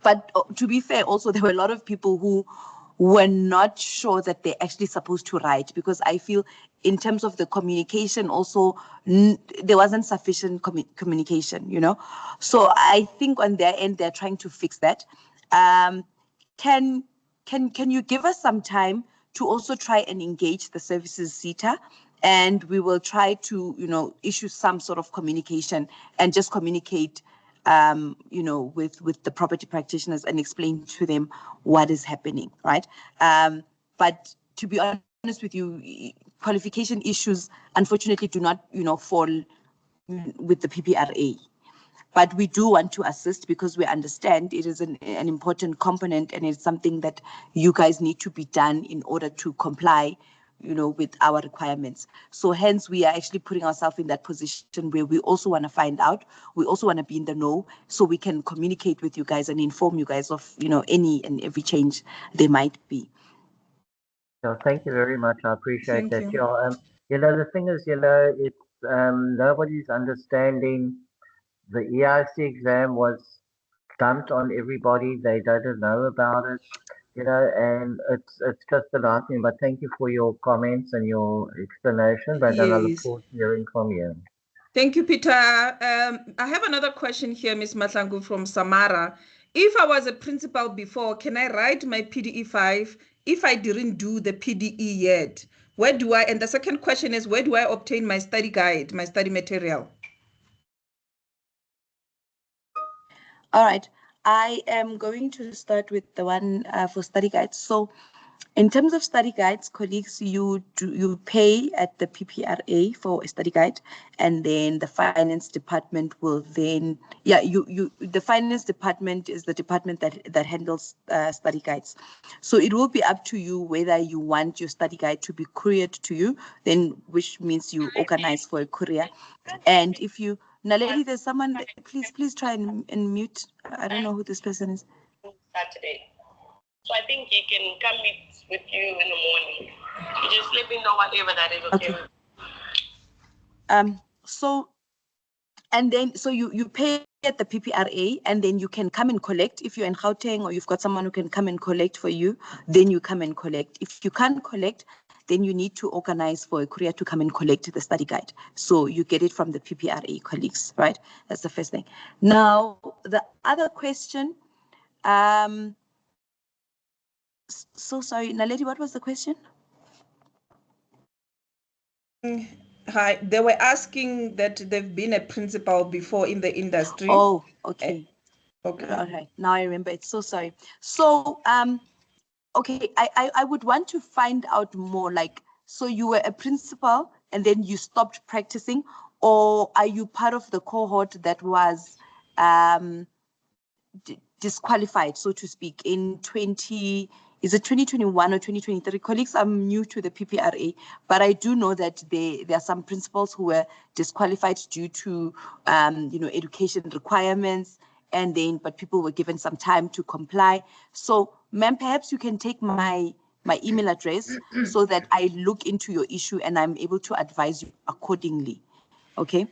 But to be fair, also there were a lot of people who were not sure that they're actually supposed to write, because I feel in terms of the communication also, there wasn't sufficient communication, you know. So I think on their end, they're trying to fix that. Can you give us some time to also try and engage the services SETA, and we will try to, you know, issue some sort of communication and just communicate, you know, with the property practitioners and explain to them what is happening, right? But to be honest with you, qualification issues unfortunately do not, you know, fall with the PPRA. But we do want to assist because we understand it is an important component, and it's something that you guys need to be done in order to comply, you know, with our requirements. So hence we are actually putting ourselves in that position where we also want to find out, we also want to be in the know, so we can communicate with you guys and inform you guys of, you know, any and every change there might be. So thank you very much. I appreciate Thank that. you. Yeah, you know, the thing is, you know, it's nobody's understanding. The EIC exam was dumped on everybody. They don't know about it, you know, and it's just a nightmare. But thank you for your comments and your explanation. But then I look Yes. forward to hearing from you. Thank you, Peter. I have another question here, Ms. Matlangu from Samara. If I was a principal before, can I write my PDE 5 if I didn't do the PDE yet? Where do I, and the second question is, where do I obtain my study guide, my study material? All right, I am going to start with the one for study guides. So in terms of study guides, colleagues, you pay at the PPRA for a study guide, and then the finance department will then, the finance department is the department that handles study guides. So it will be up to you whether you want your study guide to be couriered to you, then which means you organize for a courier. And if you, Naledi, there's someone, please try and mute. I don't know who this person is. Saturday. So I think he can come meet with you in the morning. You just let me know whatever that is, okay? So, and then, so you pay at the PPRA, and then you can come and collect. If you're in Gauteng or you've got someone who can come and collect for you, then you come and collect. If you can't collect, then you need to organize for a courier to come and collect the study guide. So you get it from the PPRA colleagues, right? That's the first thing. Now, the other question, so sorry, Naledi, what was the question? Hi, they were asking that they've been a principal before in the industry. Oh, okay. Okay. All right. Now I remember it. So sorry. So, okay, I would want to find out more, like, so you were a principal and then you stopped practicing, or are you part of the cohort that was disqualified, so to speak, in 2021 or 2023? Colleagues, I'm new to the PPRA, but I do know that there are some principals who were disqualified due to education requirements, and then but people were given some time to comply. So, ma'am, perhaps you can take my email address so that I look into your issue and I'm able to advise you accordingly. Okay.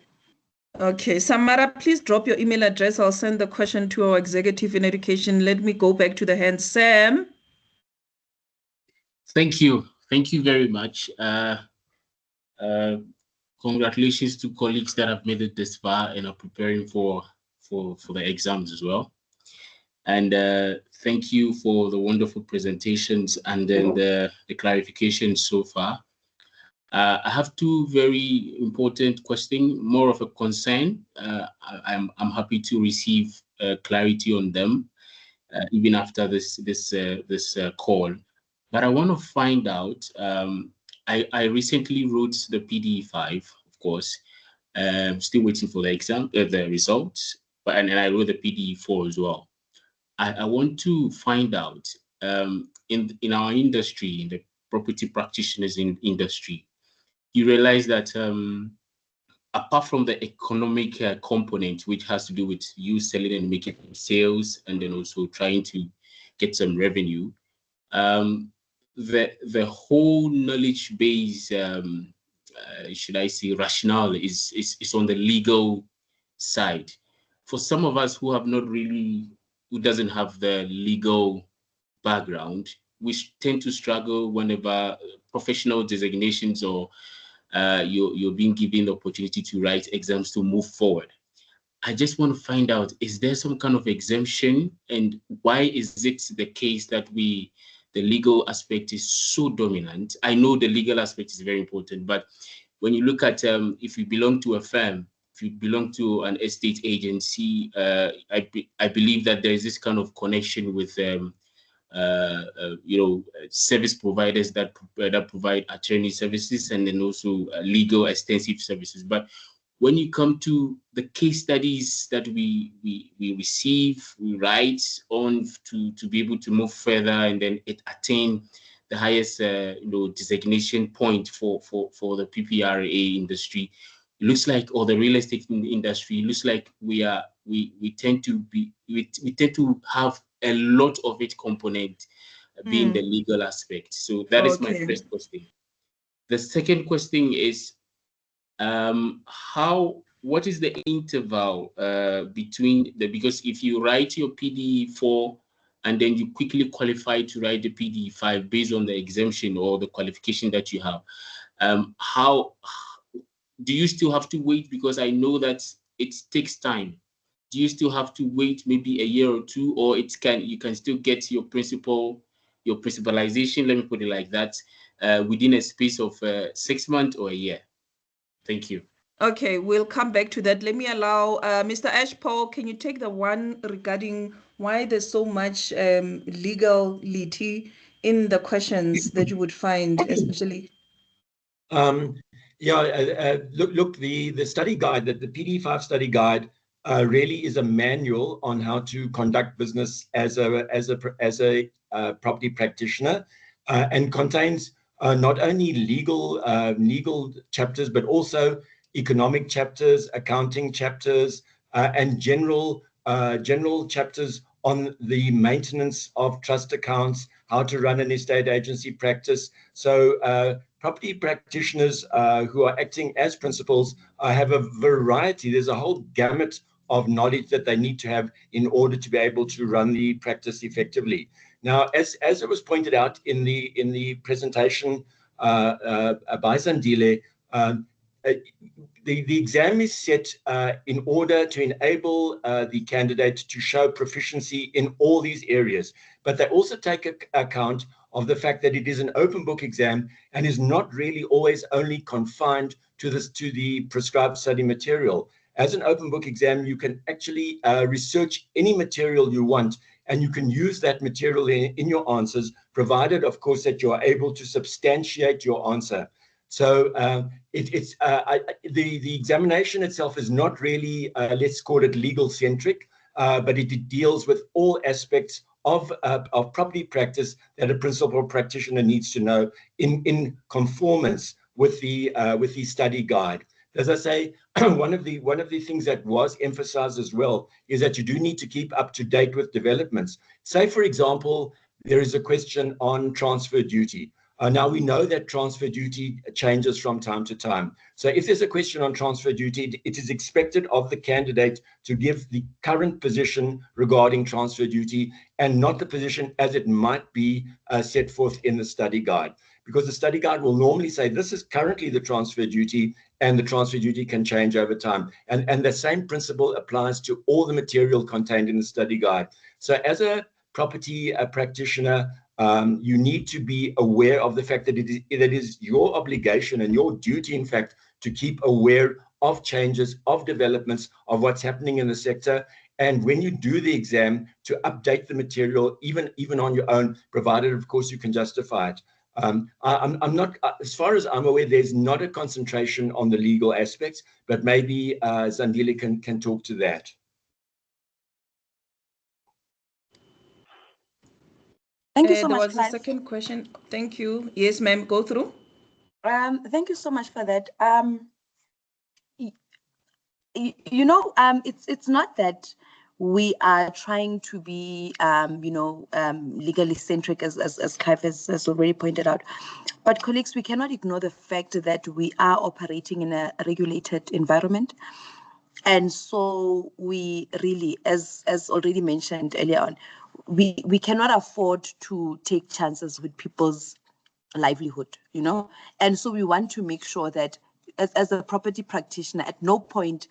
Okay, Samara, please drop your email address. I'll send the question to our executive in education. Let me go back to the hand. Sam. Thank you. Thank you very much. Congratulations to colleagues that have made it this far and are preparing for the exams as well. And thank you for the wonderful presentations and then the clarifications so far. I have two very important questions, more of a concern. I'm happy to receive clarity on them, even after this call. But I want to find out. I recently wrote the PDE 5, of course. Still waiting for the exam, the results. But and I wrote the PDE 4 as well. I want to find out in our industry, in the property practitioners industry, you realize that apart from the economic component, which has to do with you selling and making sales, and then also trying to get some revenue, the whole knowledge base, should I say, rationale is on the legal side. For some of us who have not really, who doesn't have the legal background, we tend to struggle whenever professional designations or you're being given the opportunity to write exams to move forward. I just want to find out, is there some kind of exemption, and why is it the case that the legal aspect is so dominant? I know the legal aspect is very important, but when you look at if you belong to a firm, if you belong to an estate agency, I believe that there is this kind of connection with service providers that provide attorney services, and then also legal extensive services. But when you come to the case studies that we receive, we write on to be able to move further and then attain the highest designation point for the PPRA industry, it looks like, or the real estate industry, it looks like we tend to have a lot of its component being the legal aspect. So that is my first question. The second question is, what is the interval between because if you write your PDE4 and then you quickly qualify to write the PDE5 based on the exemption or the qualification that you have, how do you still have to wait? Because I know that it takes time. Do you still have to wait maybe a year or two, or you can still get your principalization, let me put it like that, within a space of 6 months or a year? Thank you. Okay, we'll come back to that. Let me allow Mr. Ashpaul, can you take the one regarding why there's so much legality in the questions that you would find, especially? Look, the study guide, the PD5 study guide, really is a manual on how to conduct business as a property practitioner, and contains not only legal chapters, but also economic chapters, accounting chapters, and general chapters on the maintenance of trust accounts, how to run an estate agency practice. So property practitioners who are acting as principals have a variety. There's a whole gamut of knowledge that they need to have in order to be able to run the practice effectively. Now, as it was pointed out in the presentation by Zandile, the exam is set in order to enable the candidate to show proficiency in all these areas, but they also take account of the fact that it is an open book exam and is not really always only confined to the prescribed study material. As an open book exam, you can actually research any material you want, and you can use that material in your answers, provided, of course, that you are able to substantiate your answer. So the examination itself is not really, let's call it legal centric, but it deals with all aspects of property practice that a principal practitioner needs to know in conformance with the study guide. As I say, one of the things that was emphasized as well is that you do need to keep up to date with developments. Say, for example, there is a question on transfer duty. Now, we know that transfer duty changes from time to time. So if there's a question on transfer duty, it is expected of the candidate to give the current position regarding transfer duty and not the position as it might be set forth in the study guide. Because the study guide will normally say, this is currently the transfer duty, and the transfer duty can change over time. And the same principle applies to all the material contained in the study guide. So as a property practitioner, you need to be aware of the fact that it is your obligation and your duty, in fact, to keep aware of changes, of developments, of what's happening in the sector. And when you do the exam, to update the material, even on your own, provided, of course, you can justify it. I'm not, as far as I'm aware, there's not a concentration on the legal aspects, but maybe Zandile can talk to that. Thank you so there much. Was a second question. Thank you. Yes, ma'am. Go through. Thank you so much for that. It's not that we are trying to be, legally centric, as Kaif has already pointed out. But colleagues, we cannot ignore the fact that we are operating in a regulated environment. And so we really, as already mentioned earlier on, we cannot afford to take chances with people's livelihood, you know. And so we want to make sure that as a property practitioner, at no point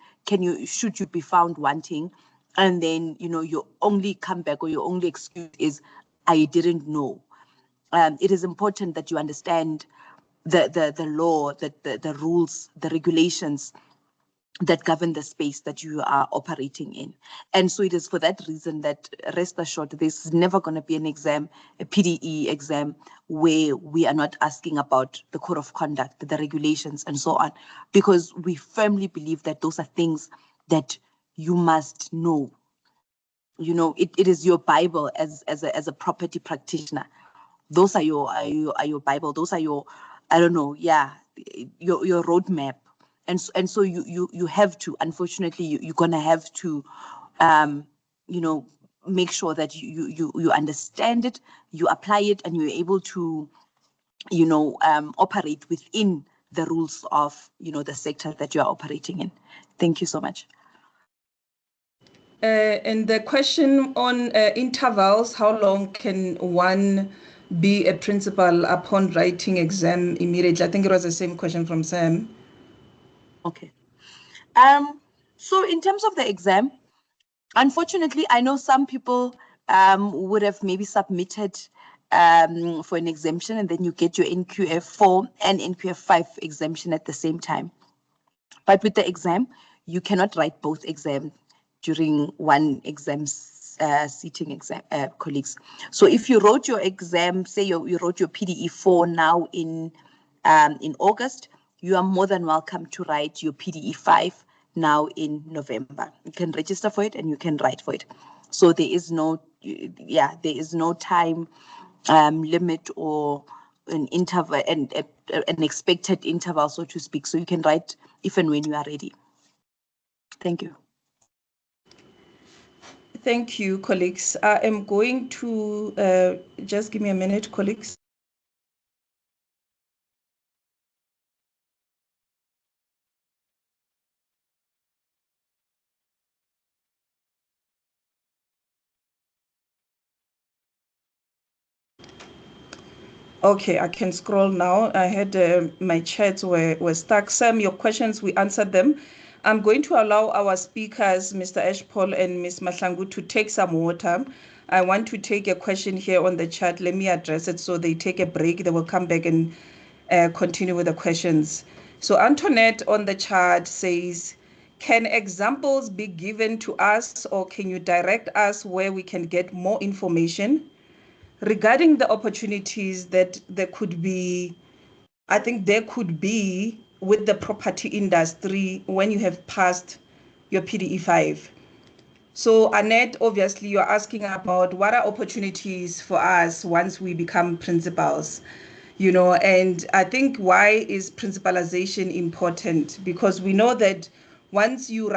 should you be found wanting, and then, you know, your only comeback or your only excuse is, I didn't know. It is important that you understand the law, the rules, the regulations that govern the space that you are operating in. And so it is for that reason that, rest assured, there's never going to be an exam, a PDE exam, where we are not asking about the code of conduct, the regulations, and so on, because we firmly believe that those are things that you must know. You know, it is your Bible as a property practitioner. Those are your Bible. Those are your, I don't know, yeah, your roadmap. And so you have to, unfortunately, you're gonna have to, you know, make sure that you understand it, you apply it, and you're able to, you know, operate within the rules of, you know, the sector that you are operating in. Thank you so much. And the question on intervals, how long can one be a principal upon writing exam immediately? I think it was the same question from Sam. Okay. So in terms of the exam, unfortunately, I know some people would have maybe submitted for an exemption, and then you get your NQF4 and NQF5 exemption at the same time. But with the exam, you cannot write both exams during one exam sitting exam, colleagues. So if you wrote your exam, say you wrote your PDE4 now in August, you are more than welcome to write your PDE5 now in November. You can register for it and you can write for it. So there is no time limit or an interval and an expected interval, so to speak. So you can write if and when you are ready. Thank you. Thank you, colleagues. I am going to just give me a minute, colleagues. Okay, I can scroll now. I had my chats were stuck. Sam, your questions, we answered them. I'm going to allow our speakers, Mr. Ashpol and Ms. Mahlangu, to take some water. I want to take a question here on the chat. Let me address it so they take a break. They will come back and continue with the questions. So Antoinette on the chat says, can examples be given to us, or can you direct us where we can get more information regarding the opportunities that there could be? I think there could be with the property industry when you have passed your PDE5. So Annette, obviously you're asking about what are opportunities for us once we become principals, you know, and I think why is principalization important? Because we know that once you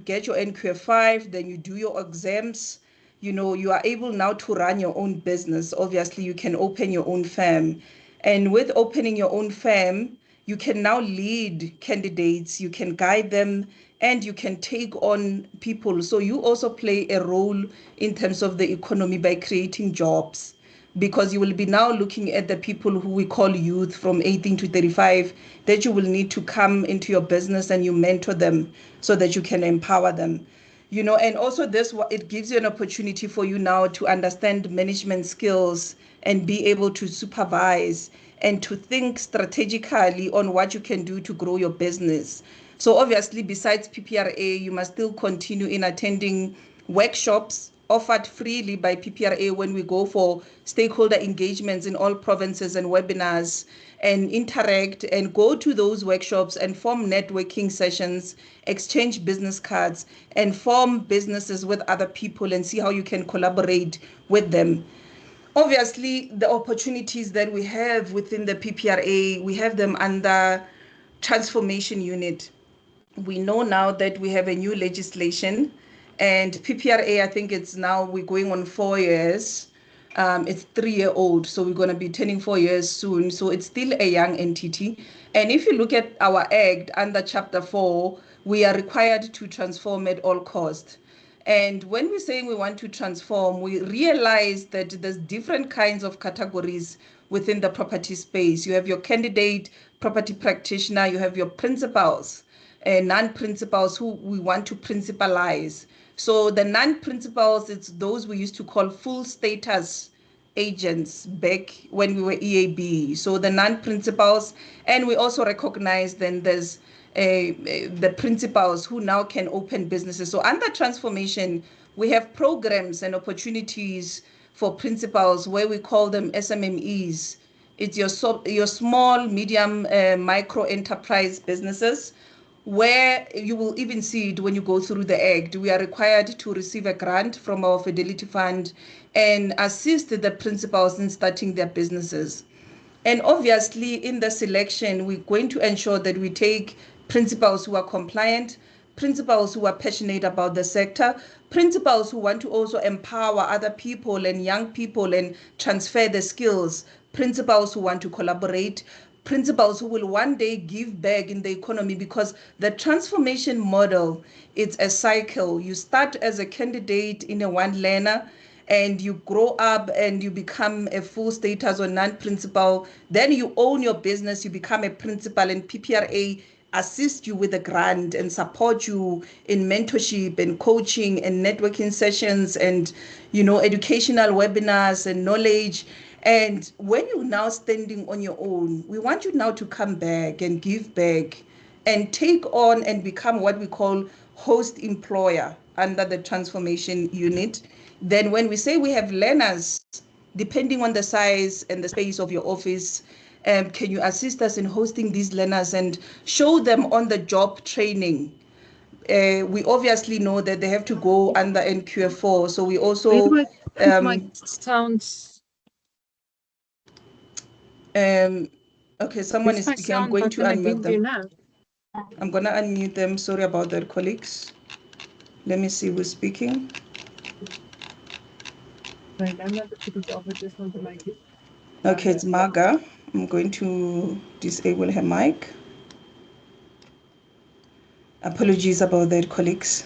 get your NQF5, then you do your exams, you know, you are able now to run your own business. Obviously, you can open your own firm. And with opening your own firm, you can now lead candidates, you can guide them, and you can take on people. So you also play a role in terms of the economy by creating jobs, because you will be now looking at the people who we call youth from 18 to 35, that you will need to come into your business and you mentor them so that you can empower them. You know, and also it gives you an opportunity for you now to understand management skills and be able to supervise and to think strategically on what you can do to grow your business. So obviously, besides PPRA, you must still continue in attending workshops offered freely by PPRA when we go for stakeholder engagements in all provinces and webinars, and interact and go to those workshops and form networking sessions, exchange business cards, and form businesses with other people and see how you can collaborate with them. Obviously, the opportunities that we have within the PPRA, we have them under transformation unit. We know now that we have a new legislation, and PPRA, I think we're going on 4 years. It's 3-year-old, so we're going to be turning 4 years soon. So it's still a young entity. And if you look at our act under chapter 4, we are required to transform at all costs. And when we're saying we want to transform, we realize that there's different kinds of categories within the property space. You have your candidate property practitioner, you have your principals and non-principals who we want to principalize. So the non-principals, it's those we used to call full status agents back when we were EAB. So the non-principals, and we also recognize then there's the principals who now can open businesses. So under transformation, we have programs and opportunities for principals where we call them SMMEs. It's your small, medium, micro enterprise businesses, where you will even see it when you go through the act. We are required to receive a grant from our Fidelity Fund and assist the principals in starting their businesses. And obviously, in the selection, we're going to ensure that we take principals who are compliant, principals who are passionate about the sector, principals who want to also empower other people and young people and transfer the skills, principals who want to collaborate, principals who will one day give back in the economy, because the transformation model, it's a cycle. You start as a candidate in a one learner, and you grow up and you become a full status or non-principal. Then you own your business, you become a principal, and PPRA assist you with a grant and support you in mentorship and coaching and networking sessions and, educational webinars and knowledge. And when you're now standing on your own, we want you now to come back and give back and take on and become what we call host employer under the transformation unit. Then when we say we have learners, depending on the size and the space of your office, can you assist us in hosting these learners and show them on the job training? We obviously know that they have to go under NQF4. So we also sounds okay, someone is speaking. I'm going to unmute them. I'm going to unmute them. Sorry about that, colleagues. Let me see who's speaking. Okay, it's Marga. I'm going to disable her mic. Apologies about that, colleagues.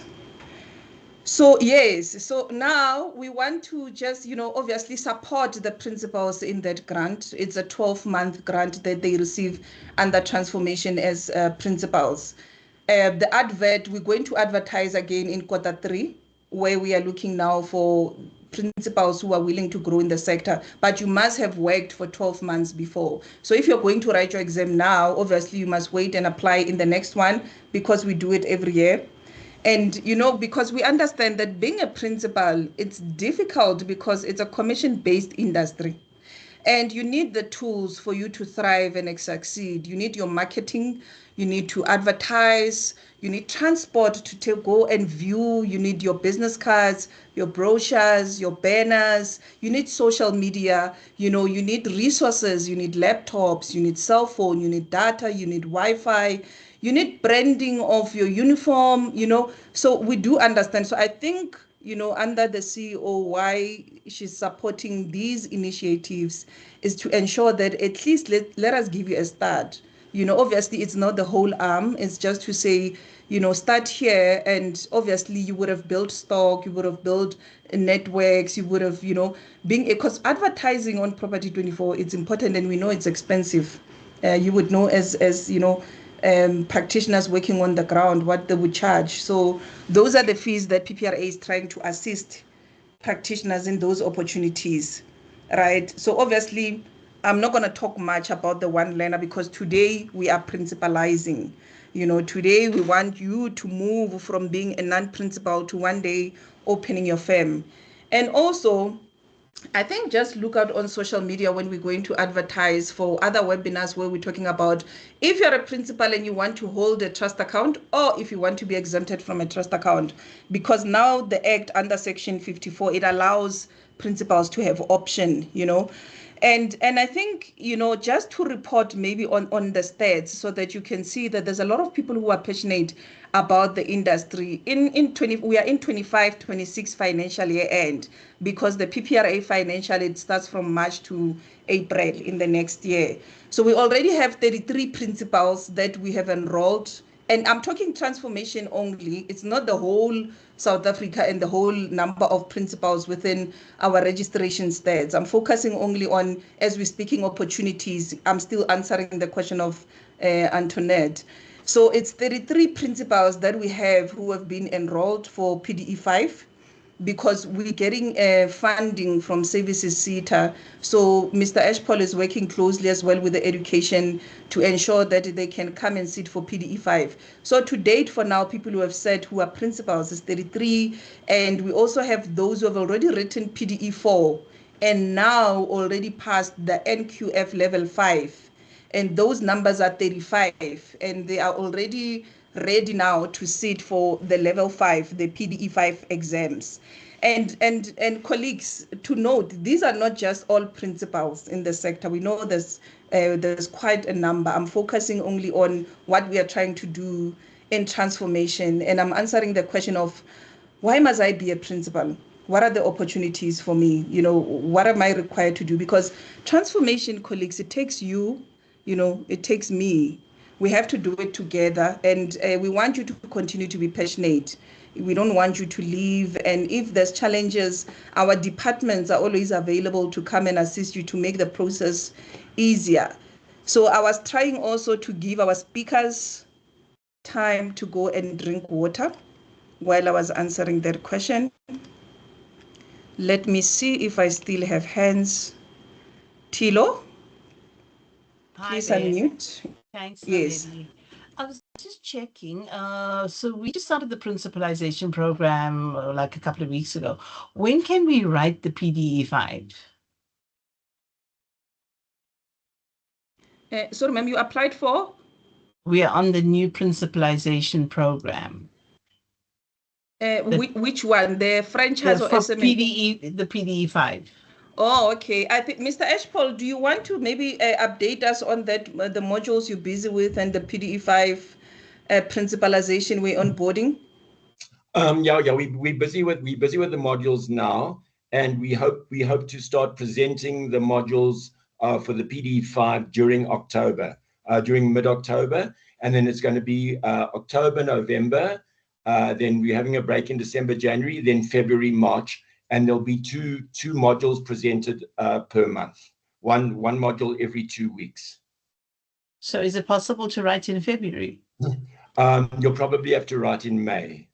So yes, so now we want to just, obviously support the principals in that grant. It's a 12-month grant that they receive under transformation as principals. The advert, we're going to advertise again in Q3, where we are looking now for principals who are willing to grow in the sector, but you must have worked for 12 months before. So if you're going to write your exam now, obviously you must wait and apply in the next one, because we do it every year. And, because we understand that being a principal, it's difficult because it's a commission-based industry. And you need the tools for you to thrive and succeed. You need your marketing, you need to advertise, you need transport to go and view, you need your business cards, your brochures, your banners, you need social media, you need resources, you need laptops, you need cell phone, you need data, you need Wi-Fi, you need branding of your uniform, so we do understand. So I think, under the CEO, why she's supporting these initiatives is to ensure that at least let us give you a start. Obviously it's not the whole arm, it's just to say, start here, and obviously you would have built stock, you would have built networks, you would have, because advertising on Property 24, it's important, and we know it's expensive. You would know as practitioners working on the ground what they would charge. So those are the fees that PPRA is trying to assist practitioners in those opportunities, right? So obviously I'm not going to talk much about the one learner, because today we are principalizing. Today we want you to move from being a non-principal to one day opening your firm. And also, I think just look out on social media when we're going to advertise for other webinars where we're talking about if you're a principal and you want to hold a trust account, or if you want to be exempted from a trust account, because now the Act under Section 54, it allows principals to have option, And I think, just to report maybe on the stats so that you can see that there's a lot of people who are passionate about the industry. We are in 25-26 financial year end, because the PPRA financial, it starts from March to April in the next year. So we already have 33 principals that we have enrolled And I'm talking transformation only. It's not the whole South Africa and the whole number of principals within our registration stats. I'm focusing only on, as we're speaking, opportunities. I'm still answering the question of Antoinette. So it's 33 principals that we have who have been enrolled for PDE5, because we're getting funding from Services SETA. So Mr. Ashpol is working closely as well with the education to ensure that they can come and sit for PDE5. So to date, for now, people who have said who are principals is 33. And we also have those who have already written PDE4 and now already passed the NQF level 5. And those numbers are 35, and they are already ready now to sit for the level 5, the PDE5 exams. And colleagues, to note, these are not just all principals in the sector. We know there's quite a number. I'm focusing only on what we are trying to do in transformation, and I'm answering the question of, why must I be a principal? What are the opportunities for me? What am I required to do? Because transformation, colleagues, it takes you, it takes me. We have to do it together, and we want you to continue to be passionate. We don't want you to leave. And if there's challenges, our departments are always available to come and assist you to make the process easier. So I was trying also to give our speakers time to go and drink water while I was answering that question. Let me see if I still have hands. Tilo, please unmute. Thanks, Yes. Naledi. I was just checking. So we just started the Principalisation program like a couple of weeks ago. When can we write the PDE5? Sorry, ma'am, you applied for? We are on the new Principalisation program. Which one? The franchise or for SME? the PDE5. Oh, okay. I think, Mr. Ashpol, do you want to maybe update us on that, the modules you're busy with and the PDE5 principalization we're onboarding? We're busy with the modules now, and we hope to start presenting the modules for the PD5 during October, during mid-October, and then it's going to be October, November. Then we're having a break in December, January, then February, March, and there'll be two modules presented per month. One module every 2 weeks. So is it possible to write in February? You'll probably have to write in May.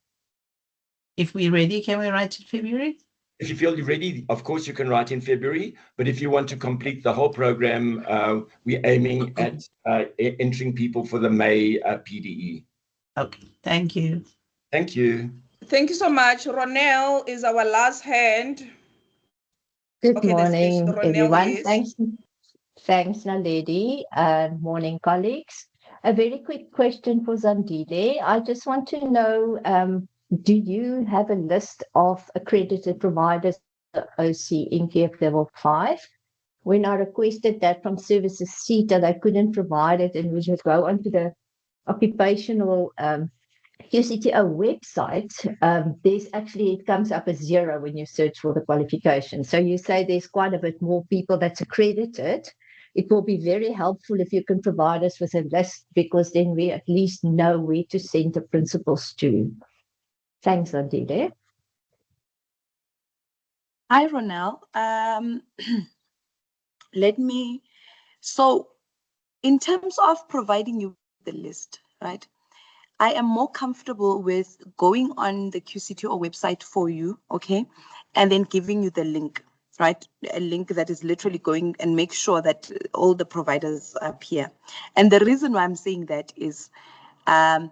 If we're ready, can we write in February? If you feel you're ready, of course you can write in February. But if you want to complete the whole program, we're aiming at entering people for the May PDE. Okay, thank you. Thank you. Thank you so much. Ronelle is our last hand. Good morning, Ronelle, everyone. yes. Thanks, Naledi. Morning, colleagues. A very quick question for Zandile. I just want to know, do you have a list of accredited providers for OC NQF level 5? When I requested that from Services SETA, they couldn't provide it, and we should go onto the occupational QCTO website. There's actually, it comes up as 0 when you search for the qualification. So you say there's quite a bit more people that's accredited. It will be very helpful if you can provide us with a list, because then we at least know where to send the principals to. Thanks, Andile. Hi, Ronelle. So in terms of providing you the list, right? I am more comfortable with going on the QCTO website for you, okay? And then giving you the link, right? A link that is literally going and make sure that all the providers appear. And the reason why I'm saying that is I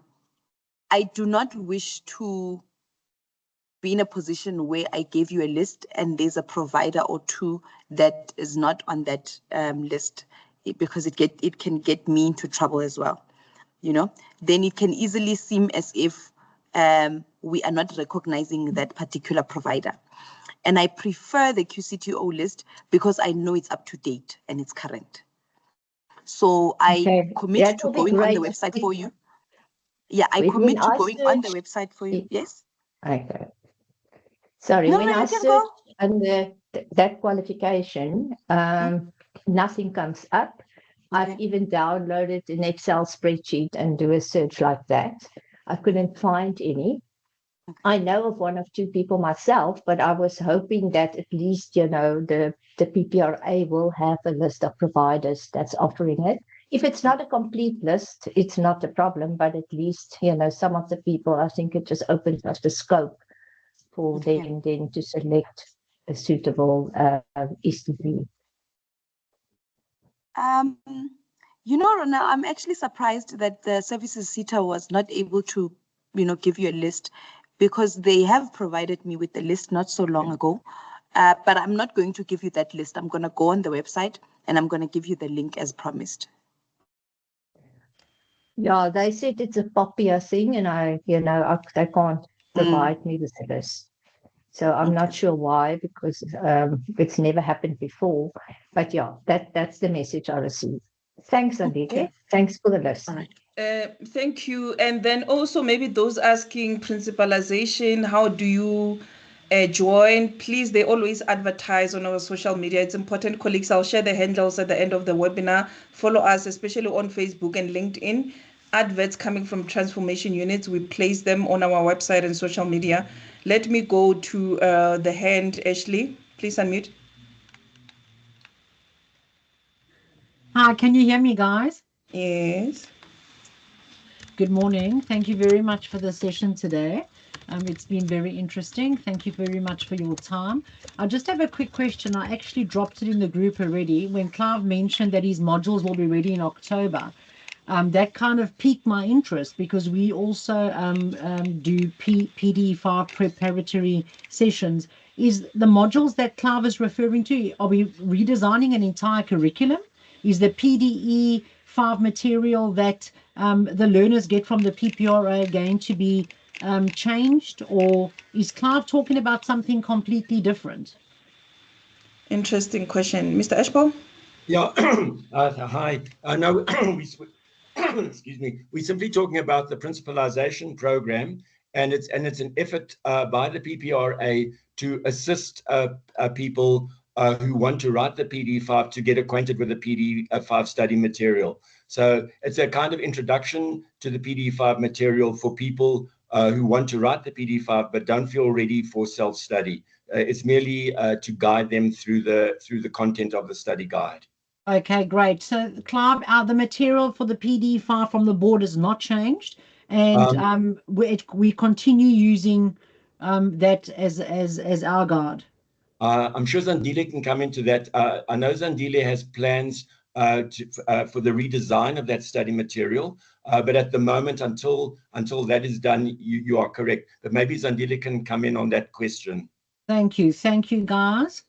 do not wish to be in a position where I gave you a list and there's a provider or two that is not on that list, because it can get me into trouble as well. Then it can easily seem as if we are not recognizing that particular provider. And I prefer the QCTO list because I know it's up to date and it's current. So I commit to going on the website for you. Yeah, I commit to going on the website for you. Yes? Okay. Sorry, No, when I search under that qualification, nothing comes up. I've even downloaded an Excel spreadsheet and do a search like that. I couldn't find any. I know of one or two people myself, but I was hoping that at least, the PPRA will have a list of providers that's offering it. If it's not a complete list, it's not a problem, but at least, some of the people, I think it just opens up the scope for them then to select a suitable STP. Rona, I'm actually surprised that the services SETA was not able to, give you a list, because they have provided me with the list not so long ago. But I'm not going to give you that list. I'm going to go on the website and I'm going to give you the link as promised. Yeah, they said it's a popular thing, and they can't provide me with the list. So I'm not sure why, because it's never happened before. But yeah, that's the message I received. Thanks, Andile. Okay. Thanks for the list. All right. Thank you. And then also maybe those asking principalization, how do you join? Please, they always advertise on our social media. It's important, colleagues. I'll share the handles at the end of the webinar. Follow us, especially on Facebook and LinkedIn. Adverts coming from transformation units, we place them on our website and social media. Let me go to the hand, Ashley. Please unmute. Hi, can you hear me, guys? Yes. Good morning. Thank you very much for the session today. It's been very interesting. Thank you very much for your time. I just have a quick question. I actually dropped it in the group already. When Clive mentioned that his modules will be ready in October, that kind of piqued my interest, because we also do PD5 preparatory sessions. Is the modules that Clive is referring to, are we redesigning an entire curriculum? Is the PDE 5 material that the learners get from the PPRA going to be changed, or is Clive talking about something completely different? Interesting question. Mr. Ashbal? Yeah, hi. No, excuse me. We're simply talking about the principalization program, and it's an effort by the PPRA to assist people who want to write the PD5 to get acquainted with the PD5 study material. So it's a kind of introduction to the PD5 material for people who want to write the PD5 but don't feel ready for self-study. It's merely to guide them through the content of the study guide. Okay, great. So, Clive, the material for the PD5 from the board has not changed, and we continue using that as our guide. I'm sure Zandile can come into that. I know Zandile has plans for the redesign of that study material, but at the moment, until that is done, you are correct. But maybe Zandile can come in on that question. Thank you, guys.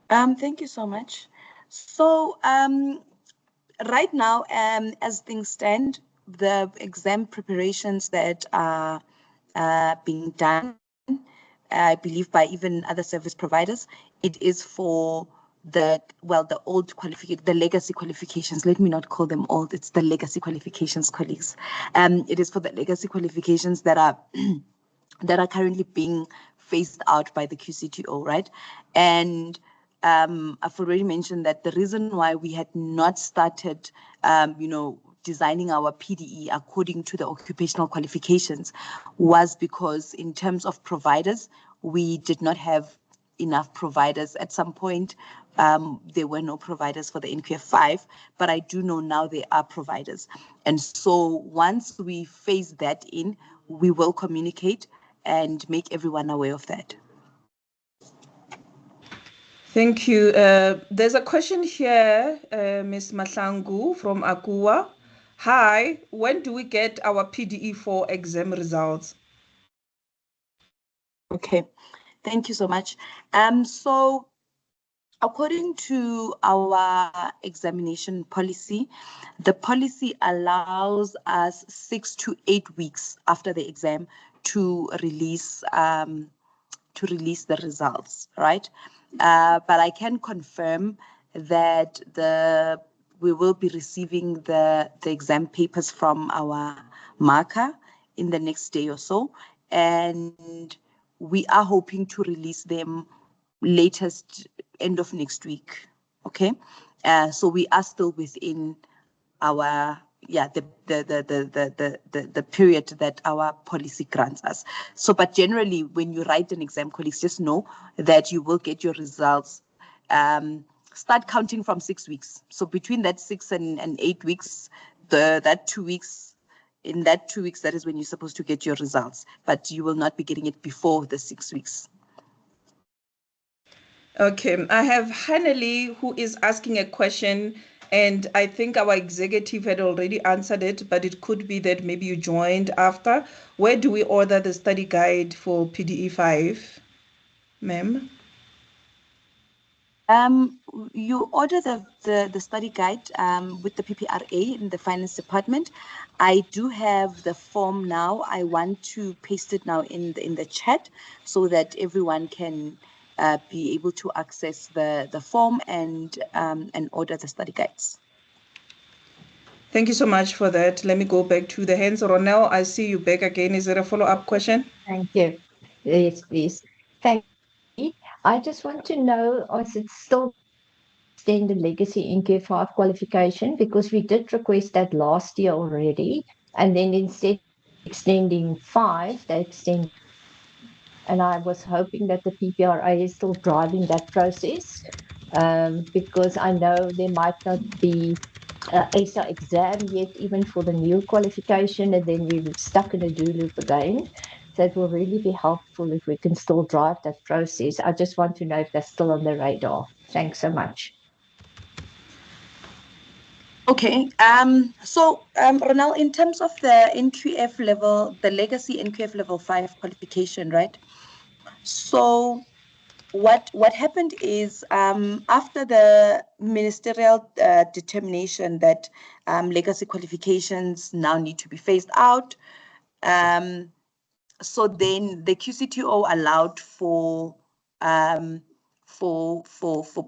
Thank you so much. So right now, as things stand, the exam preparations that are being done, I believe by even other service providers, it is for the old qualification, the legacy qualifications. Let me not call them old. It's the legacy qualifications, colleagues. It is for the legacy qualifications that are that are currently being phased out by the QCTO, right? And I've already mentioned that the reason why we had not started, designing our PDE according to the occupational qualifications was because in terms of providers, we did not have enough providers. At some point, there were no providers for the NQF5, but I do know now there are providers. And so once we phase that in, we will communicate and make everyone aware of that. Thank you. There's a question here, Ms. Mahlangu from Akua. Hi, when do we get our PDE4 exam results? Okay, thank you so much. So according to our examination policy, the policy allows us 6 to 8 weeks after the exam to release the results, right? But I can confirm that we will be receiving the exam papers from our marker in the next day or so, and we are hoping to release them latest end of next week. Okay, so we are still within our the period that our policy grants us. So, but generally, when you write an exam, colleagues, just know that you will get your results. Start counting from 6 weeks. So between that 6 and 8 weeks, that 2 weeks, in that 2 weeks, that is when you're supposed to get your results. But you will not be getting it before the 6 weeks. Okay, I have Haneli who is asking a question, and I think our executive had already answered it, but it could be that maybe you joined after. Where do we order the study guide for PDE 5, ma'am? You order the study guide with the PPRA in the finance department. I do have the form now. I want to paste it now in the chat so that everyone can be able to access the form and order the study guides. Thank you so much for that. Let me go back to the hands. Ronel, I see you back again. Is there a follow-up question? Thank you. Yes, please. Thank you. I just want to know, is it still extend the legacy NQ5 qualification? Because we did request that last year already, and then instead of extending 5, they extend. And I was hoping that the PPRA is still driving that process, because I know there might not be ASA exam yet, even for the new qualification, and then you're stuck in a do loop again. So it will really be helpful if we can still drive that process. I just want to know if that's still on the radar. Thanks so much. Okay, Ronel, in terms of the NQF level, the legacy NQF level 5 qualification, right? So what happened is after the ministerial determination that legacy qualifications now need to be phased out, so then the QCTO allowed for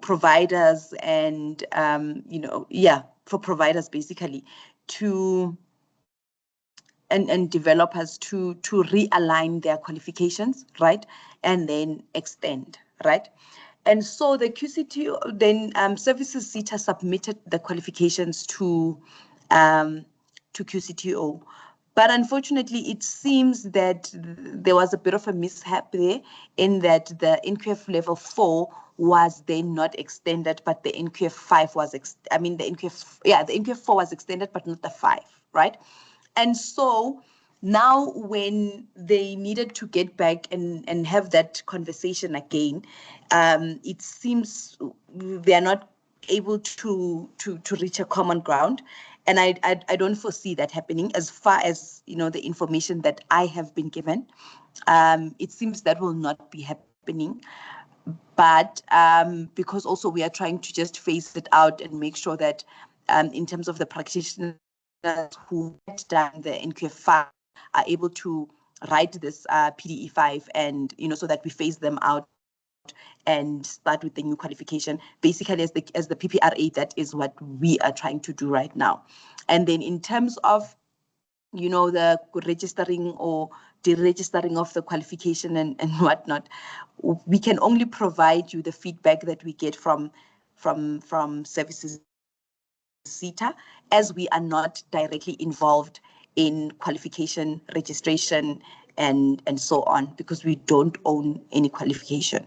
providers and for providers basically to and developers to realign their qualifications, right, and then extend, right. And so the QCTO then Services CETA submitted the qualifications to QCTO. But unfortunately, it seems that there was a bit of a mishap there in that the NQF level 4 was then not extended, but the NQF 5 was, the NQF 4 was extended, but not the 5, right? And so now when they needed to get back and have that conversation again, it seems they're not able to reach a common ground. And I don't foresee that happening as far as, the information that I have been given. It seems that will not be happening. But because also we are trying to just phase it out and make sure that in terms of the practitioners who had done the NQF5 are able to write this PDE5 and, so that we phase them out and start with the new qualification. Basically, as the PPRA, that is what we are trying to do right now. And then in terms of, the registering or deregistering of the qualification and whatnot, we can only provide you the feedback that we get from Services CETA, as we are not directly involved in qualification, registration, and so on, because we don't own any qualification.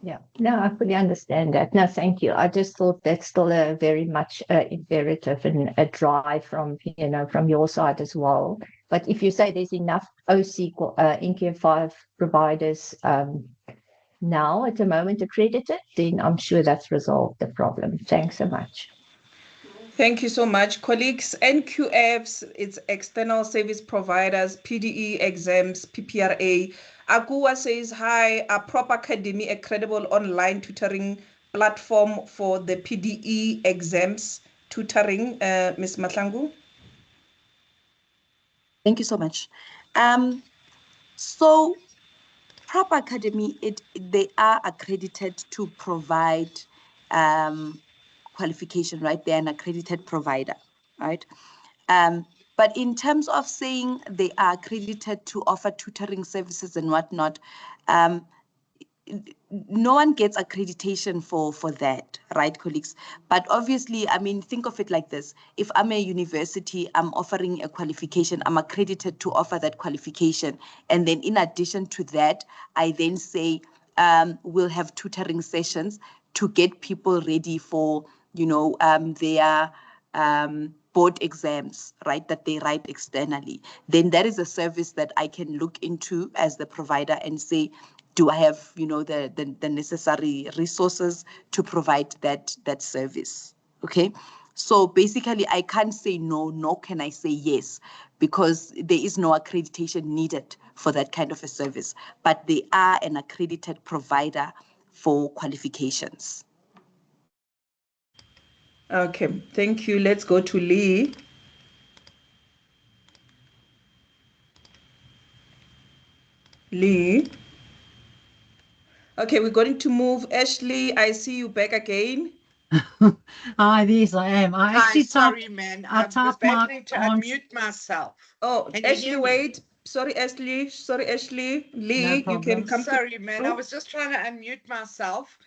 Yeah, no, I fully understand that. No, thank you. I just thought that's still a very much imperative and a drive from, from your side as well. But if you say there's enough OC NQ5 providers now at the moment accredited, then I'm sure that's resolved the problem. Thanks so much. Thank you so much, colleagues. NQFs, it's external service providers, PDE exams, PPRA. Akua says, hi, a Prop Academy, a credible online tutoring platform for the PDE exams tutoring, Ms. Mahlangu. Thank you so much. So Prop Academy, they are accredited to provide qualification, right? They're an accredited provider, right? But in terms of saying they are accredited to offer tutoring services and whatnot, no one gets accreditation for that, right, colleagues? But obviously, I mean, think of it like this. If I'm a university, I'm offering a qualification, I'm accredited to offer that qualification. And then in addition to that, I then say, we'll have tutoring sessions to get people ready for, their board exams, right, that they write externally. Then that is a service that I can look into as the provider and say, do I have, the necessary resources to provide that service? Okay. So basically, I can't say no, nor can I say yes, because there is no accreditation needed for that kind of a service. But they are an accredited provider for qualifications. Okay, thank you. Let's go to Lee. Lee. Okay, we're going to move. Ashley, I see you back again. Hi, yes, I am. Hi, sorry, man. I was battling to unmute myself. Oh, Can you Ashley, hear me? wait. Sorry, Ashley. Lee, you can come Sorry, man. I was just trying to unmute myself.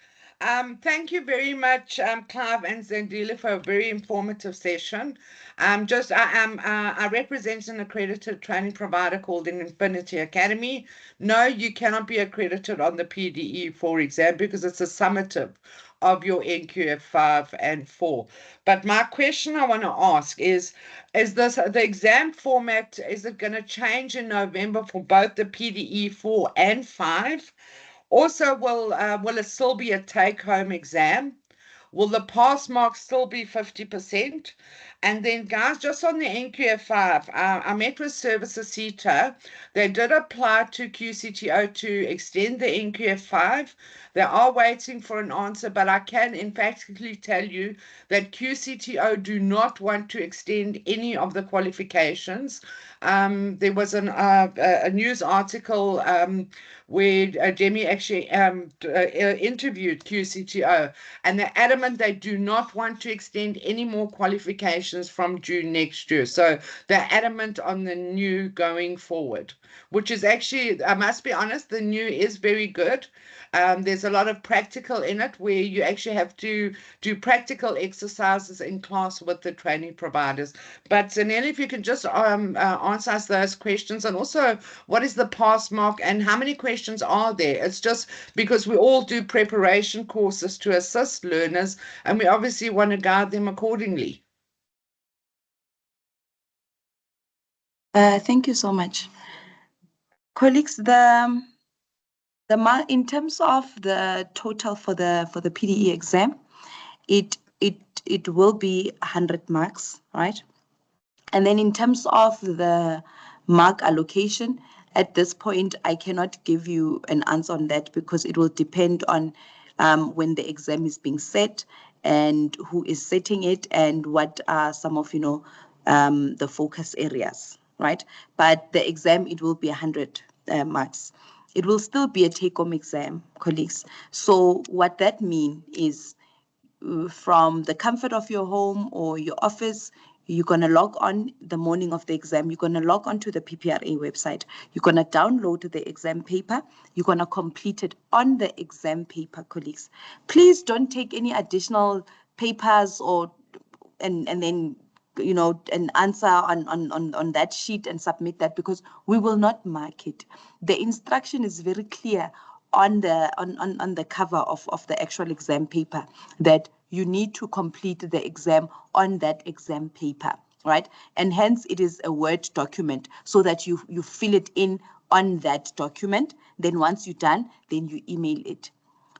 Thank you very much, Clive and Zandile, for a very informative session. I represent an accredited training provider called Infinity Academy. No, you cannot be accredited on the PDE4 exam because it's a summative of your NQF 5 and 4. But my question I want to ask is this the exam format, is it going to change in November for both the PDE 4 and 5? Also, will it still be a take-home exam? Will the pass mark still be 50%? And then, guys, just on the NQF5, I met with Services CETA. They did apply to QCTO to extend the NQF5. They are waiting for an answer, but I can emphatically tell you that QCTO do not want to extend any of the qualifications. There was a news article where Demi actually interviewed QCTO, and they're adamant they do not want to extend any more qualifications from June next year. So they're adamant on the new going forward, which is actually, I must be honest, the new is very good. There's a lot of practical in it where you actually have to do practical exercises in class with the training providers. But Zanelle, if you can just answer us those questions, and also what is the pass mark and how many questions are there? It's just because we all do preparation courses to assist learners, and we obviously want to guide them accordingly. Thank you so much. Colleagues, in terms of the total for the PDE exam, it will be 100 marks, right? And then in terms of the mark allocation, at this point, I cannot give you an answer on that because it will depend on when the exam is being set and who is setting it and what are some of, the focus areas, right? But the exam, it will be 100 marks. It will still be a take-home exam, colleagues. So what that means is from the comfort of your home or your office, you're going to log on the morning of the exam. You're going to log on to the PPRA website. You're going to download the exam paper. You're going to complete it on the exam paper, colleagues. Please don't take any additional papers and then an answer on that sheet and submit that, because we will not mark it. The instruction is very clear on the cover of the actual exam paper that you need to complete the exam on that exam paper, right? And hence it is a Word document so that you fill it in on that document. Then once you're done, then you email it.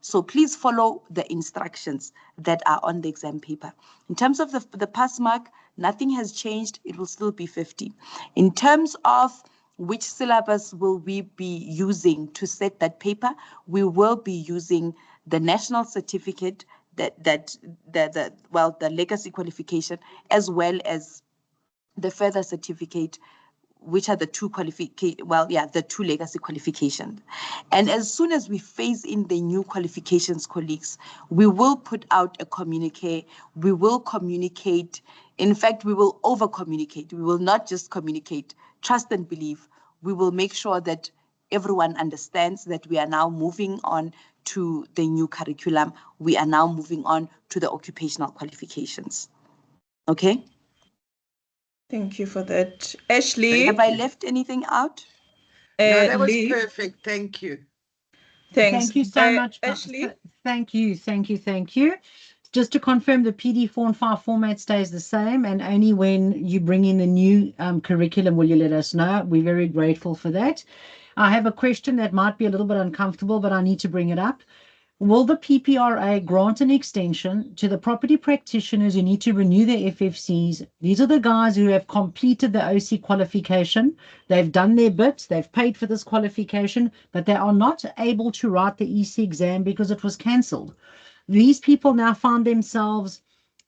So please follow the instructions that are on the exam paper. In terms of the pass mark, nothing has changed. It will still be 50. In terms of which syllabus will we be using to set that paper, we will be using the national certificate, the legacy qualification, as well as the further certificate, which are the two the two legacy qualifications. And as soon as we phase in the new qualifications, colleagues, we will put out a communique. We will communicate. In fact, we will over communicate. We will not just communicate. Trust and believe. We will make sure that everyone understands that we are now moving on to the new curriculum. We are now moving on to the occupational qualifications. Okay? Thank you for that. Ashley? Have I left anything out? No, that was Lee? perfect. Thank you. Thanks. Thank you so much. Ashley? Thank you. Just to confirm, the PD4 and 5 format stays the same, and only when you bring in the new curriculum will you let us know. We're very grateful for that. I have a question that might be a little bit uncomfortable, but I need to bring it up. Will the PPRA grant an extension to the property practitioners who need to renew their FFCs? These are the guys who have completed the OC qualification. They've done their bit. They've paid for this qualification, but they are not able to write the EC exam because it was cancelled. These people now find themselves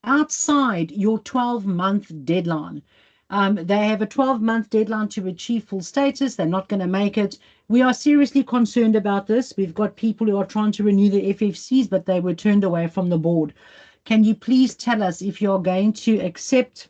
outside your 12-month deadline. They have a 12-month deadline to achieve full status. They're not going to make it. We are seriously concerned about this. We've got people who are trying to renew the FFCs, but they were turned away from the board. Can you please tell us if you're going to accept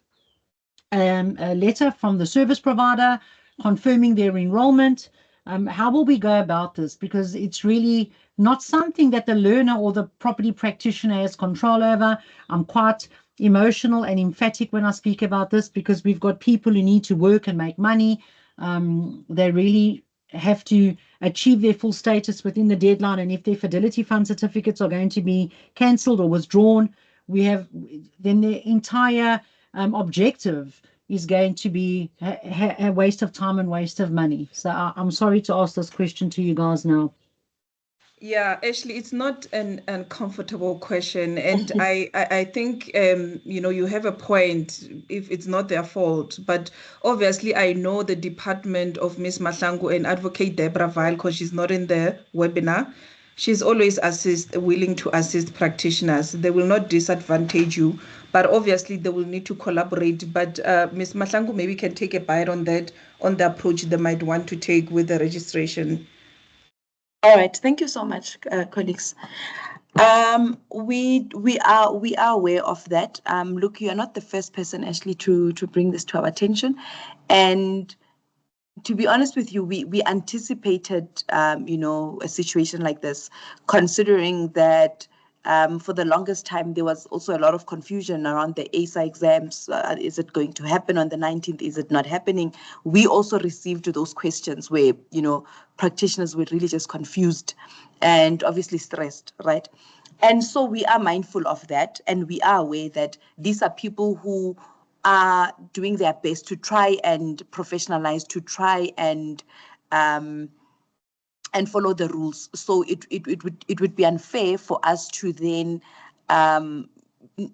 a letter from the service provider confirming their enrollment? How will we go about this? Because it's really not something that the learner or the property practitioner has control over. I'm quite emotional and emphatic when I speak about this because we've got people who need to work and make money. They really have to achieve their full status within the deadline, and if their Fidelity Fund certificates are going to be cancelled or withdrawn, then the entire objective is going to be a waste of time and waste of money. So I'm sorry to ask this question to you guys now. Yeah, Ashley, it's not an uncomfortable question. And I think, you have a point if it's not their fault. But obviously, I know the department of Ms. Mahlangu and Advocate Deborah Vile, because she's not in the webinar. She's always willing to assist practitioners. They will not disadvantage you, but obviously they will need to collaborate. But Ms. Mahlangu maybe can take a bite on that, on the approach they might want to take with the registration. All right, thank you so much, colleagues. We are aware of that. Look, you are not the first person, Ashley, to bring this to our attention, and to be honest with you, we anticipated, a situation like this, considering that for the longest time there was also a lot of confusion around the ASA exams. Is it going to happen on the 19th? Is it not happening? We also received those questions where, practitioners were really just confused and obviously stressed, right? And so we are mindful of that, and we are aware that these are people who are doing their best to try and professionalize, to try and follow the rules. So it would be unfair for us to then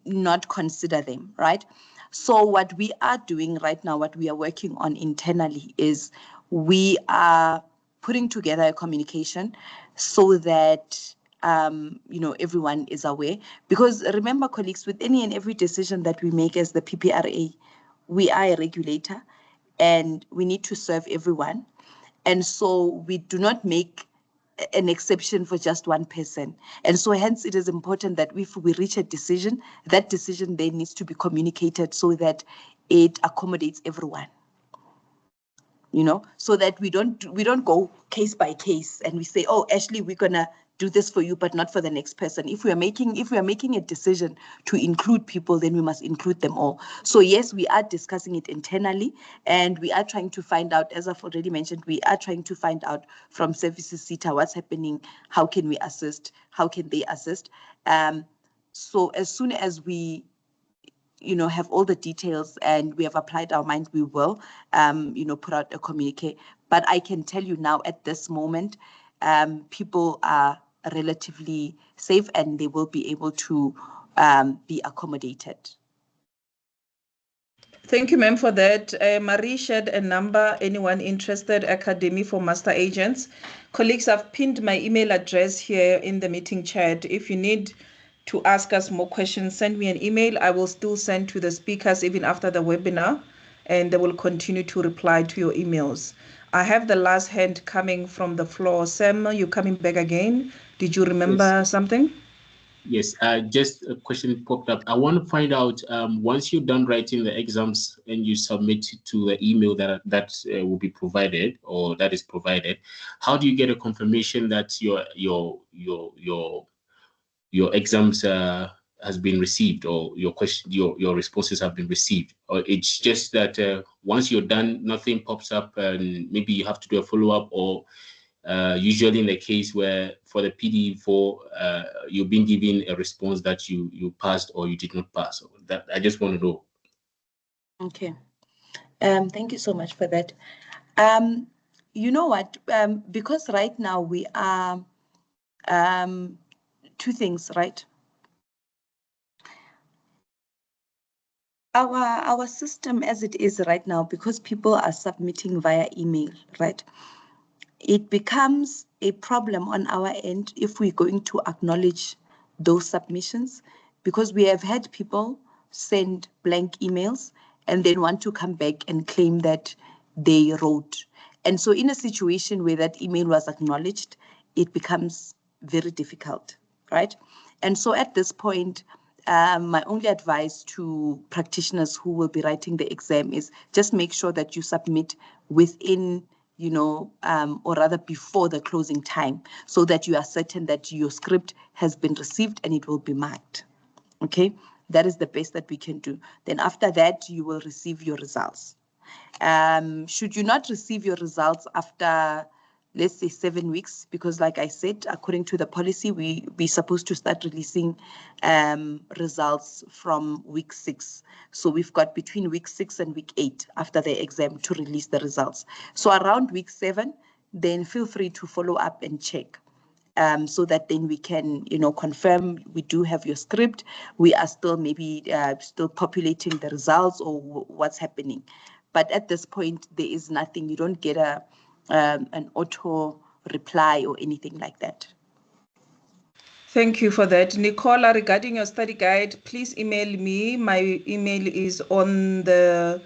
not consider them, right? So what we are doing right now, what we are working on internally, is we are putting together a communication so that everyone is aware. Because remember, colleagues, with any and every decision that we make as the PPRA, we are a regulator and we need to serve everyone. And so we do not make an exception for just one person. And so hence it is important that if we reach a decision, that decision then needs to be communicated so that it accommodates everyone. So that we don't go case by case and we say, oh, Ashley, we're gonna do this for you, but not for the next person. If we are making a decision to include people, then we must include them all. So yes, we are discussing it internally, and we are trying to find out, as I've already mentioned, we are trying to find out from Services SETA what's happening, how can we assist, how can they assist. So as soon as we have all the details and we have applied our mind, we will, put out a communique. But I can tell you now at this moment, people are relatively safe and they will be able to be accommodated. Thank you, ma'am, for that. Marie shared a number, anyone interested, Academy for Master Agents. Colleagues, I've pinned my email address here in the meeting chat. If you need to ask us more questions, send me an email. I will still send to the speakers even after the webinar, and they will continue to reply to your emails. I have the last hand coming from the floor. Sam, you coming back again? Did you remember something? Yes, just a question popped up. I want to find out, once you're done writing the exams and you submit it to the email that will be provided or that is provided, how do you get a confirmation that your exams has been received, or your responses have been received? Or it's just that once you're done, nothing pops up and maybe you have to do a follow-up, or usually in the case where for the PD4, you've been given a response that you passed or you did not pass? That I just want to know. Okay. Thank you so much for that. You know what? Because right now we are two things, right? Our system as it is right now, because people are submitting via email, right? It becomes a problem on our end if we're going to acknowledge those submissions, because we have had people send blank emails and then want to come back and claim that they wrote. And so in a situation where that email was acknowledged, it becomes very difficult, right? And so at this point, my only advice to practitioners who will be writing the exam is just make sure that you submit within, or rather before the closing time, so that you are certain that your script has been received and it will be marked. Okay, that is the best that we can do. Then after that, you will receive your results. Should you not receive your results after, let's say, 7 weeks, because like I said, according to the policy, we're supposed to start releasing results from week 6. So we've got between week 6 and week 8 after the exam to release the results. So around week 7, then feel free to follow up and check. So that then we can, confirm we do have your script. We are still maybe still populating the results or what's happening. But at this point, there is nothing. You don't get an auto reply or anything like that. Thank you for that. Nicola, regarding your study guide, please email me. My email is on the,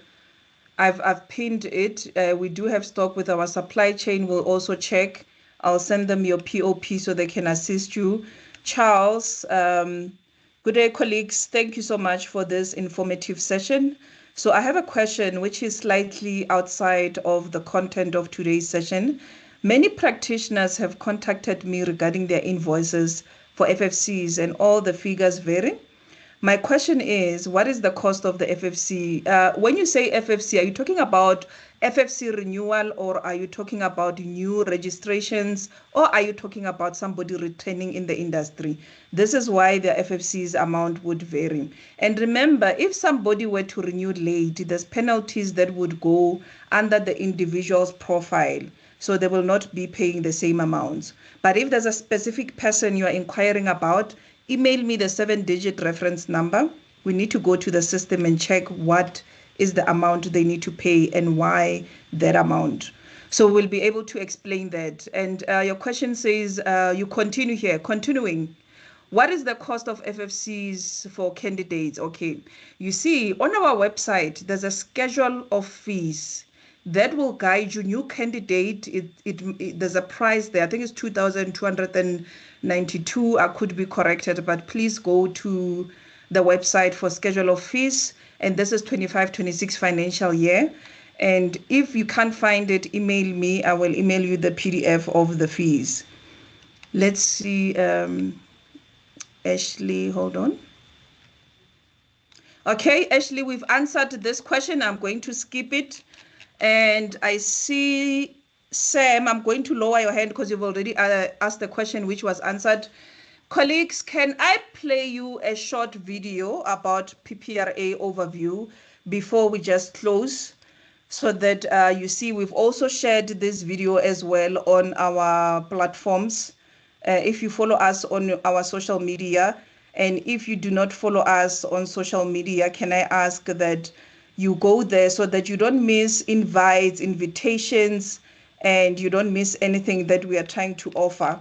I've pinned it. We do have stock with our supply chain. We'll also check. I'll send them your POP so they can assist you. Charles, good day, colleagues. Thank you so much for this informative session. So I have a question which is slightly outside of the content of today's session. Many practitioners have contacted me regarding their invoices for FFCs, and all the figures vary. My question is, what is the cost of the FFC? When you say FFC, are you talking about FFC renewal, or are you talking about new registrations, or are you talking about somebody returning in the industry? This is why the FFC's amount would vary. And remember, if somebody were to renew late, there's penalties that would go under the individual's profile. So they will not be paying the same amounts. But if there's a specific person you are inquiring about, email me the 7-digit reference number. We need to go to the system and check what is the amount they need to pay and why that amount. So we'll be able to explain that. And your question says, you continue here, continuing. What is the cost of FFCs for candidates? Okay, you see, on our website, there's a schedule of fees that will guide you. New candidate, there's a price there. I think it's 2,292. I could be corrected, but please go to the website for schedule of fees. And this is 25-26 financial year. And if you can't find it, email me. I will email you the PDF of the fees. Let's see, Ashley, hold on. Okay, Ashley, we've answered this question. I'm going to skip it. And I see Sam, I'm going to lower your hand because you've already asked the question which was answered. Colleagues, can I play you a short video about PPRA overview before we just close, so that you see we've also shared this video as well on our platforms. If you follow us on our social media, and if you do not follow us on social media, can I ask that you go there so that you don't miss invites, invitations, and you don't miss anything that we are trying to offer